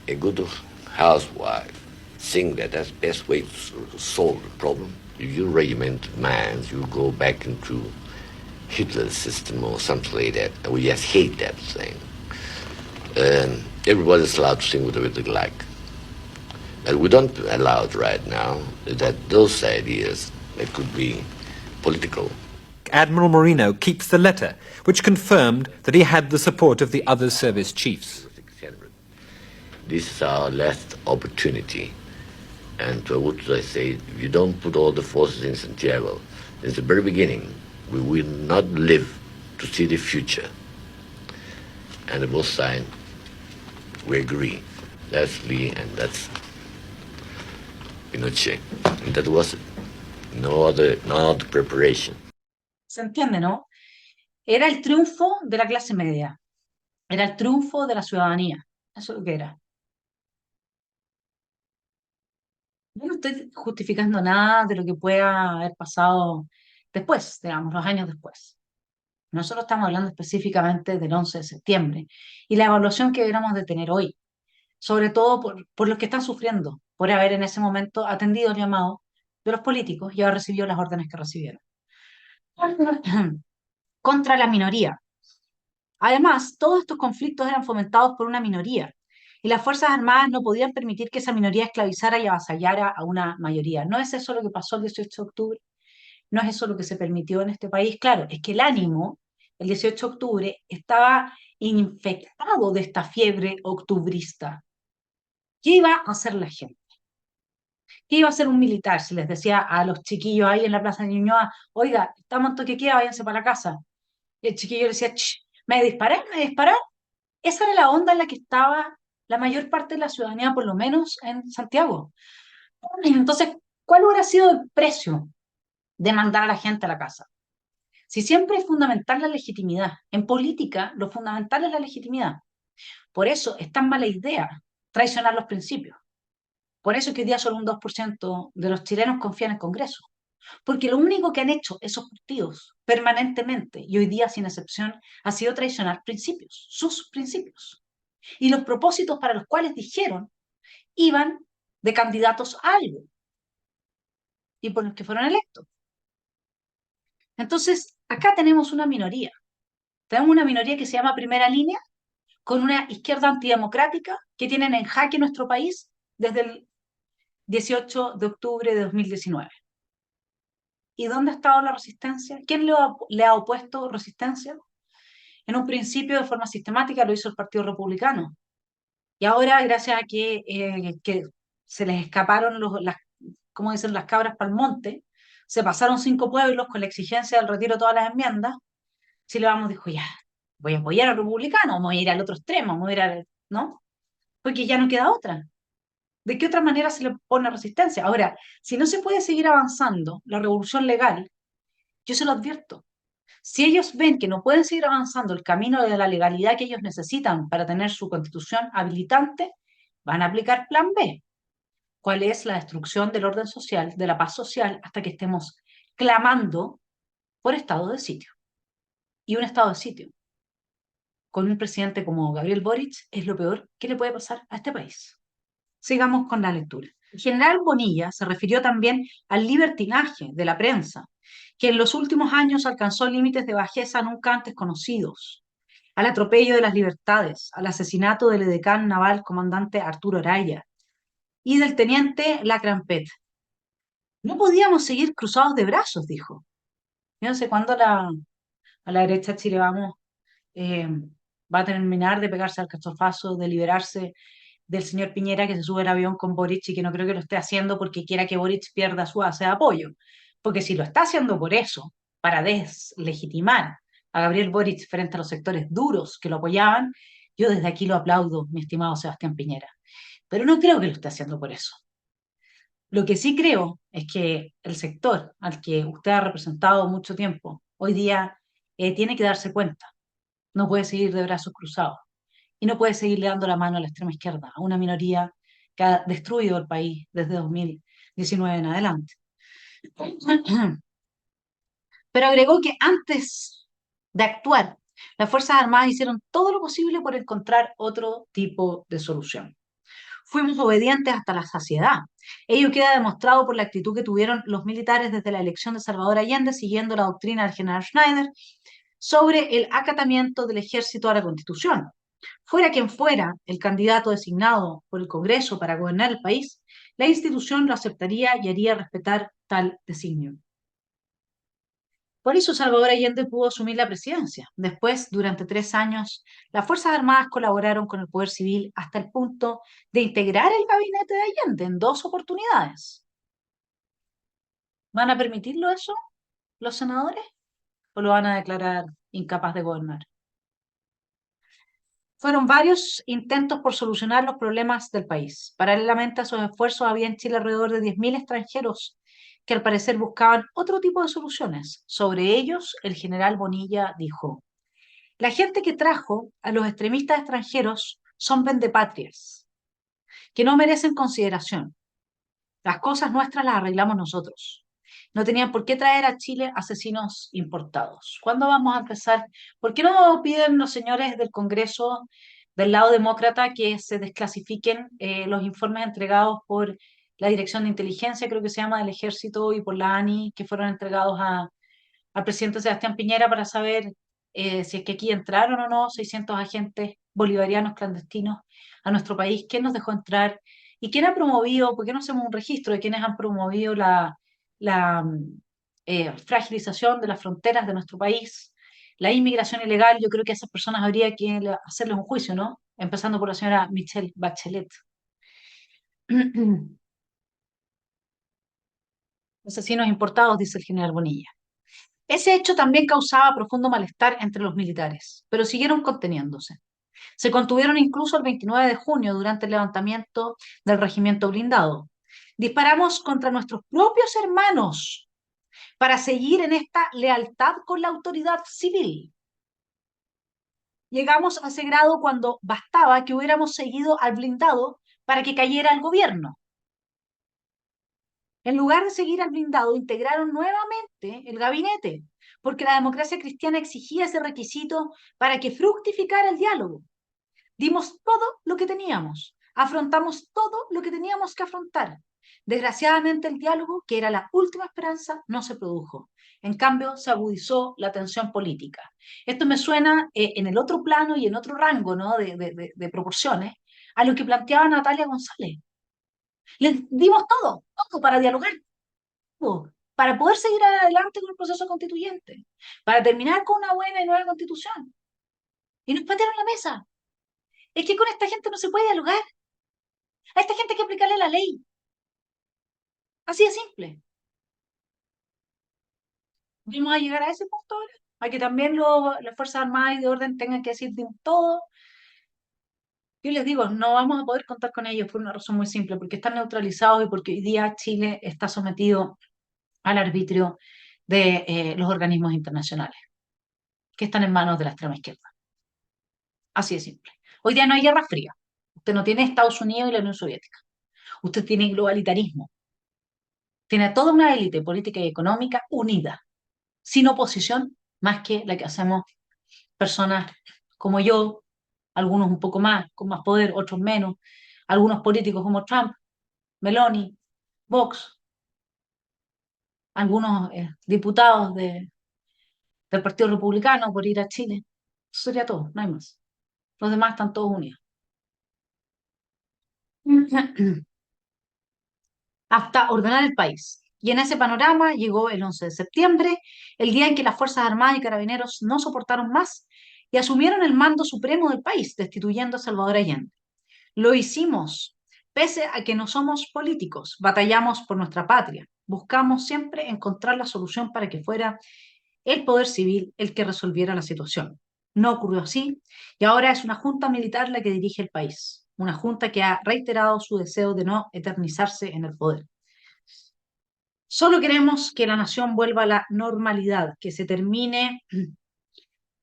a good housewife think that that's the best way to solve the problem. If you regiment minds, you go back into Hitler's system or something like that. And we just hate that thing. Everybody's allowed to think whatever they like. But we don't allow it right now, that those ideas that could be political. Admiral Merino keeps the letter, which confirmed that he had the support of the other service chiefs. This is our last opportunity. And what should I say? If you don't put all the forces in Santiago, since the very beginning, we will not live to see the future. And they both signed, we agree. That's Lee and that's Pinochet. And that was it. No other preparation. ¿Se entiende, no? Era el triunfo de la clase media. Era el triunfo de la ciudadanía. Eso es lo que era. Yo no estoy justificando nada de lo que pueda haber pasado después, digamos, los años después. Nosotros estamos hablando específicamente del 11 de septiembre y la evaluación que deberíamos de tener hoy, sobre todo por los que están sufriendo, por haber en ese momento atendido el llamado de los políticos y haber recibido las órdenes que recibieron. Contra la minoría. Además, todos estos conflictos eran fomentados por una minoría y las Fuerzas Armadas no podían permitir que esa minoría esclavizara y avasallara a una mayoría. ¿No es eso lo que pasó el 18 de octubre? ¿No es eso lo que se permitió en este país? Claro, es que el ánimo, el 18 de octubre, estaba infectado de esta fiebre octubrista. ¿Qué iba a hacer la gente? ¿Qué iba a hacer un militar si les decía a los chiquillos ahí en la Plaza de Ñuñoa, oiga, estamos en toque de queda, váyanse para la casa? Y el chiquillo le decía, "Ch, ¿me disparé? ¿Me disparé?". Esa era la onda en la que estaba la mayor parte de la ciudadanía, por lo menos en Santiago. Entonces, ¿cuál hubiera sido el precio de mandar a la gente a la casa? Si siempre es fundamental la legitimidad. En política, lo fundamental es la legitimidad. Por eso es tan mala idea traicionar los principios. Por eso es que hoy día solo un 2% de los chilenos confían en el Congreso. Porque lo único que han hecho esos partidos permanentemente, y hoy día sin excepción, ha sido traicionar principios, sus principios. Y los propósitos para los cuales dijeron iban de candidatos a algo y por los que fueron electos. Entonces, acá tenemos una minoría. Tenemos una minoría que se llama Primera Línea, con una izquierda antidemocrática que tienen en jaque nuestro país desde el 18 de octubre de 2019. ¿Y dónde ha estado la resistencia? ¿Quién le ha opuesto resistencia? En un principio, de forma sistemática, lo hizo el Partido Republicano. Y ahora, gracias a que se les escaparon como dicen, las cabras para el monte, se pasaron 5 pueblos con la exigencia del retiro de todas las enmiendas, Chile Vamos dijo, ya, voy a apoyar al republicano, voy a ir al otro extremo, voy a ir ¿no? Porque ya no queda otra. ¿De qué otra manera se le pone resistencia? Ahora, si no se puede seguir avanzando la revolución legal, yo se lo advierto. Si ellos ven que no pueden seguir avanzando el camino de la legalidad que ellos necesitan para tener su constitución habilitante, van a aplicar plan B. ¿Cuál es la destrucción del orden social, de la paz social, hasta que estemos clamando por estado de sitio? Y un estado de sitio con un presidente como Gabriel Boric es lo peor que le puede pasar a este país. Sigamos con la lectura. El general Bonilla se refirió también al libertinaje de la prensa, que en los últimos años alcanzó límites de bajeza nunca antes conocidos, al atropello de las libertades, al asesinato del edecán naval comandante Arturo Araya y del teniente Lacrampet. No podíamos seguir cruzados de brazos, dijo. Yo no sé cuándo a la derecha de Chile Vamos eh, va a terminar de pegarse al cachofazo, de liberarse del señor Piñera que se sube al avión con Boric y que no creo que lo esté haciendo porque quiera que Boric pierda su base de apoyo. Porque si lo está haciendo por eso, para deslegitimar a Gabriel Boric frente a los sectores duros que lo apoyaban, yo desde aquí lo aplaudo, mi estimado Sebastián Piñera. Pero no creo que lo esté haciendo por eso. Lo que sí creo es que el sector al que usted ha representado mucho tiempo, hoy día tiene que darse cuenta. No puede seguir de brazos cruzados y no puede seguirle dando la mano a la extrema izquierda, a una minoría que ha destruido el país desde 2019 en adelante. Pero agregó que antes de actuar, las Fuerzas Armadas hicieron todo lo posible por encontrar otro tipo de solución. Fuimos obedientes hasta la saciedad. Ello queda demostrado por la actitud que tuvieron los militares desde la elección de Salvador Allende, siguiendo la doctrina del general Schneider, sobre el acatamiento del ejército a la Constitución. Fuera quien fuera el candidato designado por el Congreso para gobernar el país, la institución lo aceptaría y haría respetar tal designio. Por eso Salvador Allende pudo asumir la presidencia. Después, durante 3 años, las Fuerzas Armadas colaboraron con el Poder Civil hasta el punto de integrar el gabinete de Allende en 2 oportunidades. ¿Van a permitirlo eso los senadores o lo van a declarar incapaz de gobernar? Fueron varios intentos por solucionar los problemas del país. Paralelamente a esos esfuerzos, había en Chile alrededor de 10.000 extranjeros que al parecer buscaban otro tipo de soluciones. Sobre ellos, el general Bonilla dijo: la gente que trajo a los extremistas extranjeros son vendepatrias, que no merecen consideración. Las cosas nuestras las arreglamos nosotros. No tenían por qué traer a Chile asesinos importados. ¿Cuándo vamos a empezar? ¿Por qué no piden los señores del Congreso del lado demócrata que se desclasifiquen los informes entregados por la Dirección de Inteligencia, creo que se llama, del Ejército, y por la ANI, que fueron entregados al presidente Sebastián Piñera para saber si es que aquí entraron o no 600 agentes bolivarianos clandestinos a nuestro país? ¿Quién nos dejó entrar? ¿Y quién ha promovido? ¿Por qué no hacemos un registro de quienes han promovido la fragilización de las fronteras de nuestro país, la inmigración ilegal? Yo creo que a esas personas habría que hacerles un juicio, ¿no? Empezando por la señora Michelle Bachelet. Asesinos importados, dice el general Bonilla. Ese hecho también causaba profundo malestar entre los militares, pero siguieron conteniéndose. Se contuvieron incluso el 29 de junio durante el levantamiento del regimiento blindado. Disparamos contra nuestros propios hermanos para seguir en esta lealtad con la autoridad civil. Llegamos a ese grado cuando bastaba que hubiéramos seguido al blindado para que cayera el gobierno. En lugar de seguir al blindado, integraron nuevamente el gabinete, porque la democracia cristiana exigía ese requisito para que fructificara el diálogo. Dimos todo lo que teníamos, afrontamos todo lo que teníamos que afrontar. Desgraciadamente el diálogo, que era la última esperanza, no se produjo. En cambio, se agudizó la tensión política. Esto me suena en el otro plano y en otro rango, ¿no? de proporciones a lo que planteaba Natalia González. Les dimos todo, todo para dialogar, todo, para poder seguir adelante con el proceso constituyente, para terminar con una buena y nueva constitución. Y nos patearon la mesa. Es que con esta gente no se puede dialogar. A esta gente hay que aplicarle la ley. Así de simple. Vamos a llegar a ese punto ahora, a que también las Fuerzas Armadas y de orden tengan que decir de todo. Yo les digo, no vamos a poder contar con ellos por una razón muy simple, porque están neutralizados y porque hoy día Chile está sometido al arbitrio de los organismos internacionales, que están en manos de la extrema izquierda. Así de simple. Hoy día no hay guerra fría. Usted no tiene Estados Unidos y la Unión Soviética. Usted tiene globalitarismo. Tiene toda una élite política y económica unida, sin oposición, más que la que hacemos personas como yo, algunos un poco más, con más poder, otros menos, algunos políticos como Trump, Meloni, Vox, algunos diputados del Partido Republicano por ir a Chile. Eso sería todo, no hay más. Los demás están todos unidos. Hasta ordenar el país. Y en ese panorama llegó el 11 de septiembre, el día en que las Fuerzas Armadas y Carabineros no soportaron más y asumieron el mando supremo del país, destituyendo a Salvador Allende. Lo hicimos, pese a que no somos políticos, batallamos por nuestra patria, buscamos siempre encontrar la solución para que fuera el poder civil el que resolviera la situación. No ocurrió así y ahora es una junta militar la que dirige el país, una junta que ha reiterado su deseo de no eternizarse en el poder. Solo queremos que la nación vuelva a la normalidad, que se termine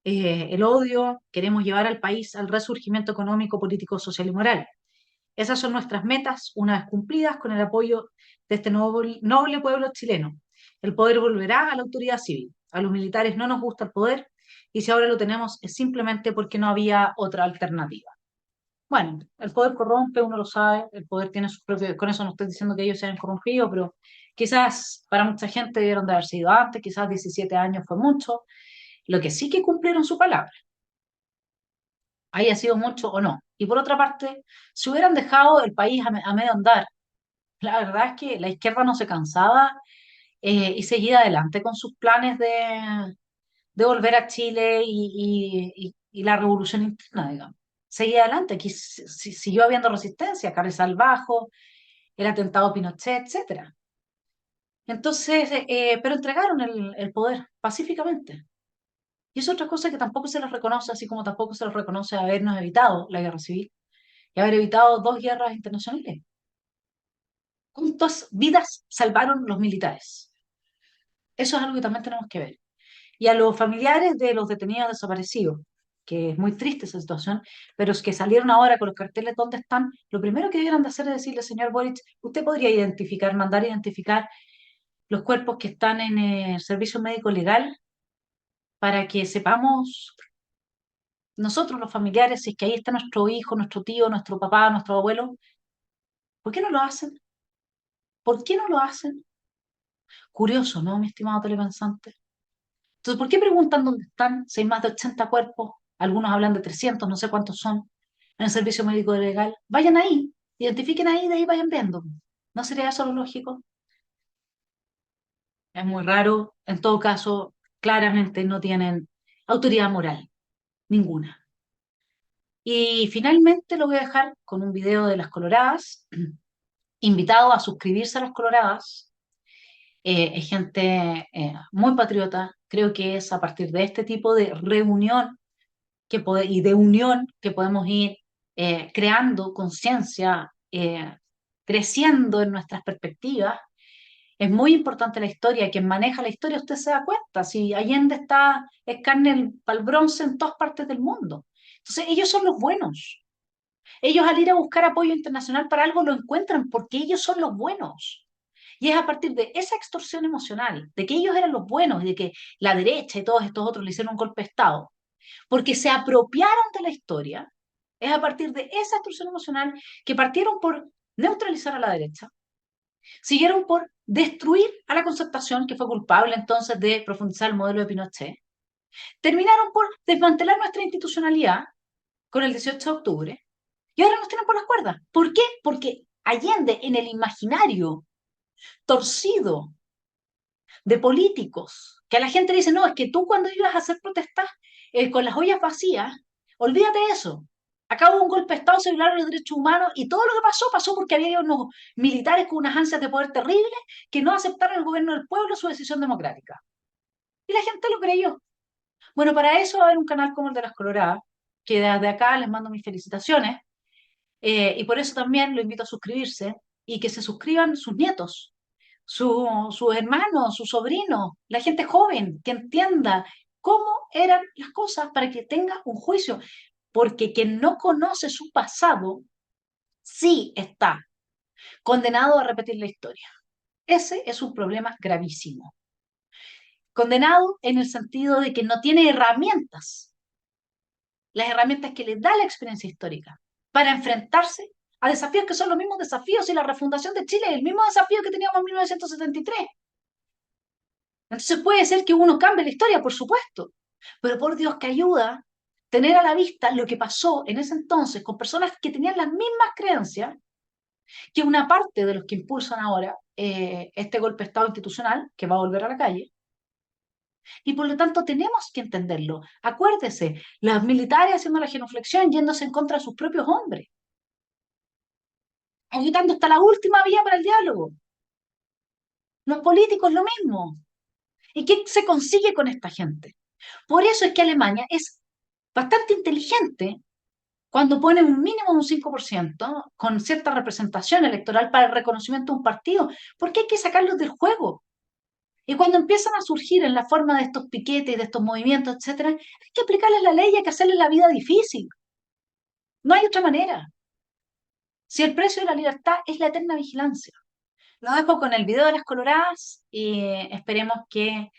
el odio, queremos llevar al país al resurgimiento económico, político, social y moral. Esas son nuestras metas, una vez cumplidas con el apoyo de este noble pueblo chileno. El poder volverá a la autoridad civil. A los militares no nos gusta el poder y si ahora lo tenemos es simplemente porque no había otra alternativa. Bueno, el poder corrompe, uno lo sabe, el poder tiene su propio, con eso no estoy diciendo que ellos se hayan corrompido, pero quizás para mucha gente debieron de haber sido antes, quizás 17 años fue mucho, lo que sí que cumplieron su palabra, haya sido mucho o no. Y por otra parte, si hubieran dejado el país a medio andar, la verdad es que la izquierda no se cansaba y seguía adelante con sus planes de volver a Chile y la revolución interna, digamos. Seguía adelante, aquí siguió habiendo resistencia, Carrizal Bajo, el atentado a Pinochet, etcétera. Entonces, pero entregaron el poder pacíficamente. Y es otra cosa que tampoco se les reconoce, así como tampoco se les reconoce habernos evitado la guerra civil y haber evitado dos guerras internacionales. ¿Cuántas vidas salvaron los militares? Eso es algo que también tenemos que ver. Y a los familiares de los detenidos desaparecidos, que es muy triste esa situación, pero es que salieron ahora con los carteles ¿dónde están? Lo primero que debieran de hacer es decirle, señor Boric, usted podría identificar, mandar identificar los cuerpos que están en el servicio médico legal para que sepamos nosotros los familiares, si es que ahí está nuestro hijo, nuestro tío, nuestro papá, nuestro abuelo, ¿por qué no lo hacen? ¿Por qué no lo hacen? Curioso, ¿no, mi estimado telepensante? Entonces, ¿por qué preguntan dónde están? Si hay más de 80 cuerpos, algunos hablan de 300, no sé cuántos son, en el servicio médico legal. Vayan ahí, identifiquen ahí, de ahí vayan viendo. ¿No sería eso lo lógico? Es muy raro. En todo caso, claramente no tienen autoridad moral, ninguna. Y finalmente lo voy a dejar con un video de las Coloradas, invitado a suscribirse a las Coloradas. Es gente muy patriota. Creo que es a partir de este tipo de reunión y de unión que podemos ir creando conciencia, creciendo en nuestras perspectivas. Es muy importante la historia. Quien maneja la historia, usted se da cuenta. Si Allende es carne para el bronce en todas partes del mundo. Entonces, ellos son los buenos. Ellos al ir a buscar apoyo internacional para algo lo encuentran porque ellos son los buenos. Y es a partir de esa extorsión emocional, de que ellos eran los buenos y de que la derecha y todos estos otros le hicieron un golpe de Estado, porque se apropiaron de la historia, es a partir de esa extorsión emocional que partieron por neutralizar a la derecha, siguieron por destruir a la Concertación, que fue culpable entonces de profundizar el modelo de Pinochet, terminaron por desmantelar nuestra institucionalidad con el 18 de octubre, y ahora nos tienen por las cuerdas. ¿Por qué? Porque Allende, en el imaginario torcido de políticos, que a la gente le dice, no, es que tú cuando ibas a hacer protestas con las ollas vacías, olvídate de eso. Acá hubo un golpe de Estado, se violaron los derechos humanos y todo lo que pasó porque había unos militares con unas ansias de poder terribles que no aceptaron el gobierno del pueblo su decisión democrática. Y la gente lo creyó. Bueno, para eso va a haber un canal como el de las Coloradas, que desde acá les mando mis felicitaciones, y por eso también lo invito a suscribirse y que se suscriban sus nietos, sus hermanos, sus sobrinos, la gente joven, que entienda cómo eran las cosas para que tenga un juicio. Porque quien no conoce su pasado, sí está condenado a repetir la historia. Ese es un problema gravísimo. Condenado en el sentido de que no tiene herramientas, las herramientas que le da la experiencia histórica, para enfrentarse a desafíos que son los mismos desafíos y la refundación de Chile es el mismo desafío que teníamos en 1973. Entonces puede ser que uno cambie la historia, por supuesto, pero por Dios que ayuda tener a la vista lo que pasó en ese entonces con personas que tenían las mismas creencias que una parte de los que impulsan ahora este golpe de Estado institucional, que va a volver a la calle, y por lo tanto tenemos que entenderlo. Acuérdese, los militares haciendo la genuflexión, yéndose en contra de sus propios hombres, agitando hasta la última vía para el diálogo. Los políticos lo mismo. ¿Y qué se consigue con esta gente? Por eso es que Alemania es bastante inteligente cuando pone un mínimo de un 5% con cierta representación electoral para el reconocimiento de un partido, porque hay que sacarlos del juego. Y cuando empiezan a surgir en la forma de estos piquetes, de estos movimientos, etcétera, hay que aplicarles la ley y hay que hacerles la vida difícil. No hay otra manera. Si el precio de la libertad es la eterna vigilancia. Lo dejo con el video de las Coloradas y esperemos que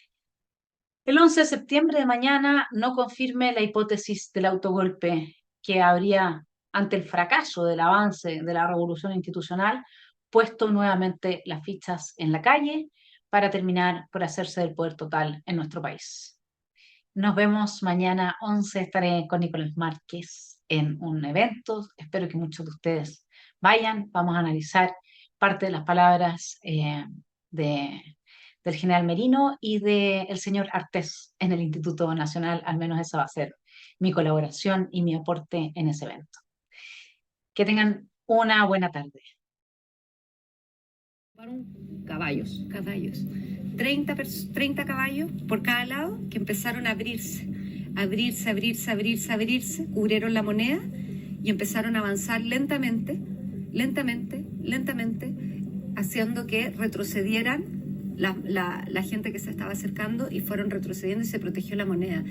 el 11 de septiembre de mañana no confirme la hipótesis del autogolpe que habría, ante el fracaso del avance de la revolución institucional, puesto nuevamente las fichas en la calle para terminar por hacerse del poder total en nuestro país. Nos vemos mañana 11, estaré con Nicolás Márquez en un evento, espero que muchos de ustedes vayan, vamos a analizar parte de las palabras del general Merino y del señor Artés en el Instituto Nacional, al menos esa va a ser mi colaboración y mi aporte en ese evento. Que tengan una buena tarde. Caballos. 30 caballos por cada lado que empezaron a abrirse, cubrieron la moneda y empezaron a avanzar lentamente, haciendo que retrocedieran la gente que se estaba acercando y fueron retrocediendo y se protegió la moneda.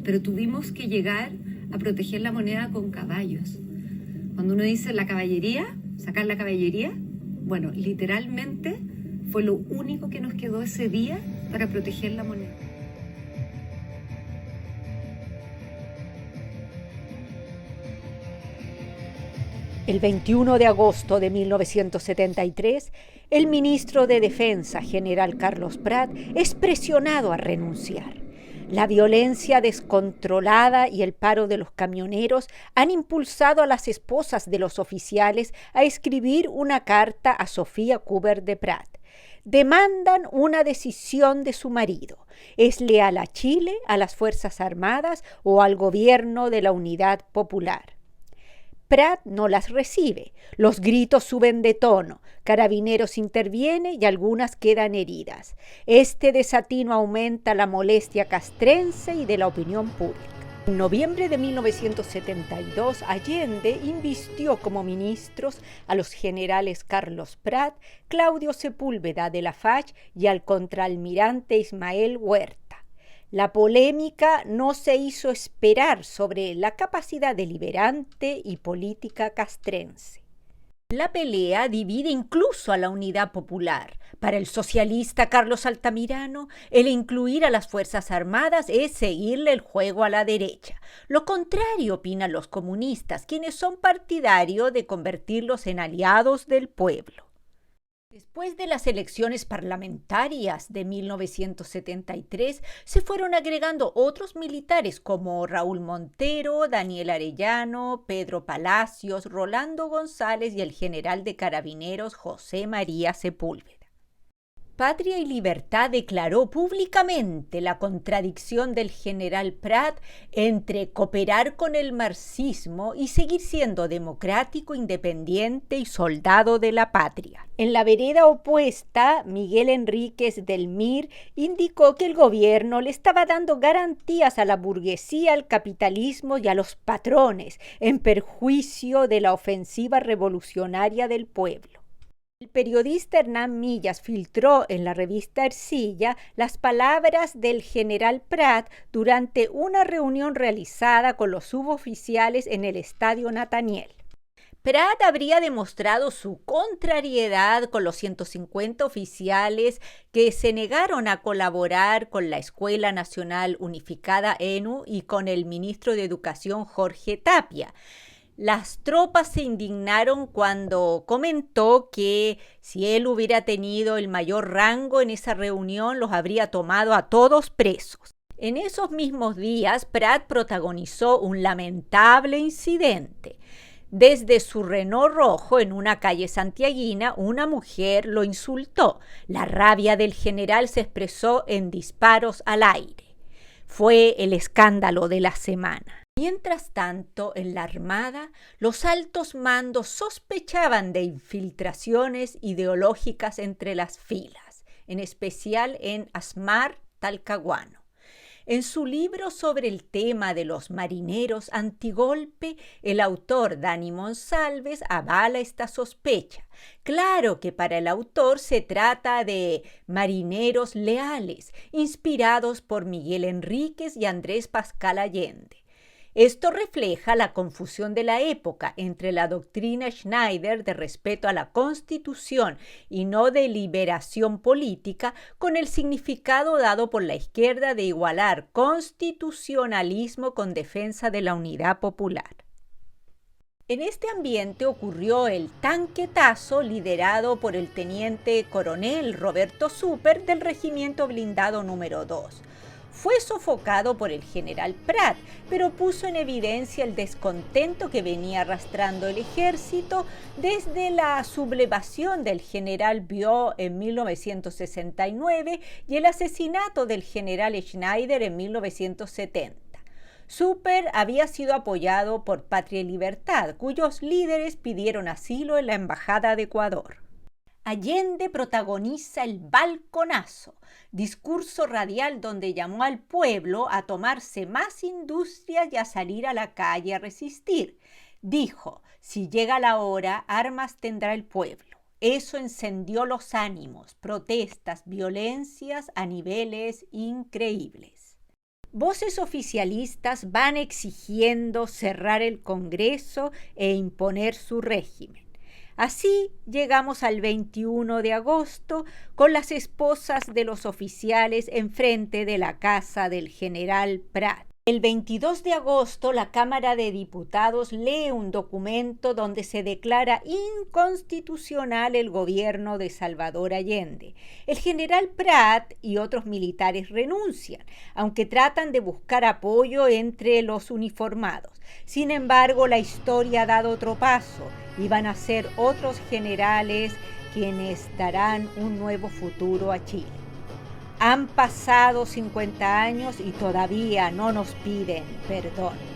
Pero tuvimos que llegar a proteger la moneda con caballos. Cuando uno dice la caballería, sacar la caballería, bueno, literalmente fue lo único que nos quedó ese día para proteger la moneda. El 21 de agosto de 1973, el ministro de Defensa, general Carlos Prat, es presionado a renunciar. La violencia descontrolada y el paro de los camioneros han impulsado a las esposas de los oficiales a escribir una carta a Sofía Kubert de Prat. Demandan una decisión de su marido. ¿Es leal a Chile, a las Fuerzas Armadas o al gobierno de la Unidad Popular? Prat no las recibe. Los gritos suben de tono. Carabineros interviene y algunas quedan heridas. Este desatino aumenta la molestia castrense y de la opinión pública. En noviembre de 1972, Allende invistió como ministros a los generales Carlos Prat, Claudio Sepúlveda de Lafage y al contraalmirante Ismael Huerta. La polémica no se hizo esperar sobre la capacidad deliberante y política castrense. La pelea divide incluso a la Unidad Popular. Para el socialista Carlos Altamirano, el incluir a las Fuerzas Armadas es seguirle el juego a la derecha. Lo contrario opinan los comunistas, quienes son partidarios de convertirlos en aliados del pueblo. Después de las elecciones parlamentarias de 1973, se fueron agregando otros militares como Raúl Montero, Daniel Arellano, Pedro Palacios, Rolando González y el general de Carabineros José María Sepúlveda. Patria y Libertad declaró públicamente la contradicción del general Prat entre cooperar con el marxismo y seguir siendo democrático, independiente y soldado de la patria. En la vereda opuesta, Miguel Enríquez del MIR indicó que el gobierno le estaba dando garantías a la burguesía, al capitalismo y a los patrones, en perjuicio de la ofensiva revolucionaria del pueblo. El periodista Hernán Millas filtró en la revista Ercilla las palabras del general Prat durante una reunión realizada con los suboficiales en el Estadio Nataniel. Prat habría demostrado su contrariedad con los 150 oficiales que se negaron a colaborar con la Escuela Nacional Unificada ENU y con el ministro de Educación Jorge Tapia. Las tropas se indignaron cuando comentó que si él hubiera tenido el mayor rango en esa reunión, los habría tomado a todos presos. En esos mismos días, Prat protagonizó un lamentable incidente. Desde su Renault rojo en una calle santiaguina, una mujer lo insultó. La rabia del general se expresó en disparos al aire. Fue el escándalo de la semana. Mientras tanto, en la Armada, los altos mandos sospechaban de infiltraciones ideológicas entre las filas, en especial en Asmar Talcahuano. En su libro sobre el tema de los marineros antigolpe, el autor Dani Monsalves avala esta sospecha. Claro que para el autor se trata de marineros leales, inspirados por Miguel Enríquez y Andrés Pascal Allende. Esto refleja la confusión de la época entre la doctrina Schneider de respeto a la Constitución y no de liberación política con el significado dado por la izquierda de igualar constitucionalismo con defensa de la unidad popular. En este ambiente ocurrió el tanquetazo liderado por el teniente coronel Roberto Super del Regimiento Blindado número 2. Fue sofocado por el general Prat, pero puso en evidencia el descontento que venía arrastrando el ejército desde la sublevación del general Biot en 1969 y el asesinato del general Schneider en 1970. Super había sido apoyado por Patria y Libertad, cuyos líderes pidieron asilo en la Embajada de Ecuador. Allende protagoniza el balconazo, discurso radial donde llamó al pueblo a tomarse más industrias y a salir a la calle a resistir. Dijo, si llega la hora, armas tendrá el pueblo. Eso encendió los ánimos, protestas, violencias a niveles increíbles. voces oficialistas van exigiendo cerrar el Congreso e imponer su régimen. Así llegamos al 21 de agosto con las esposas de los oficiales enfrente de la casa del general Prat. El 22 de agosto la Cámara de Diputados lee un documento donde se declara inconstitucional el gobierno de Salvador Allende. El general Prat y otros militares renuncian, aunque tratan de buscar apoyo entre los uniformados. Sin embargo, la historia ha dado otro paso y van a ser otros generales quienes darán un nuevo futuro a Chile. Han pasado 50 años y todavía no nos piden perdón.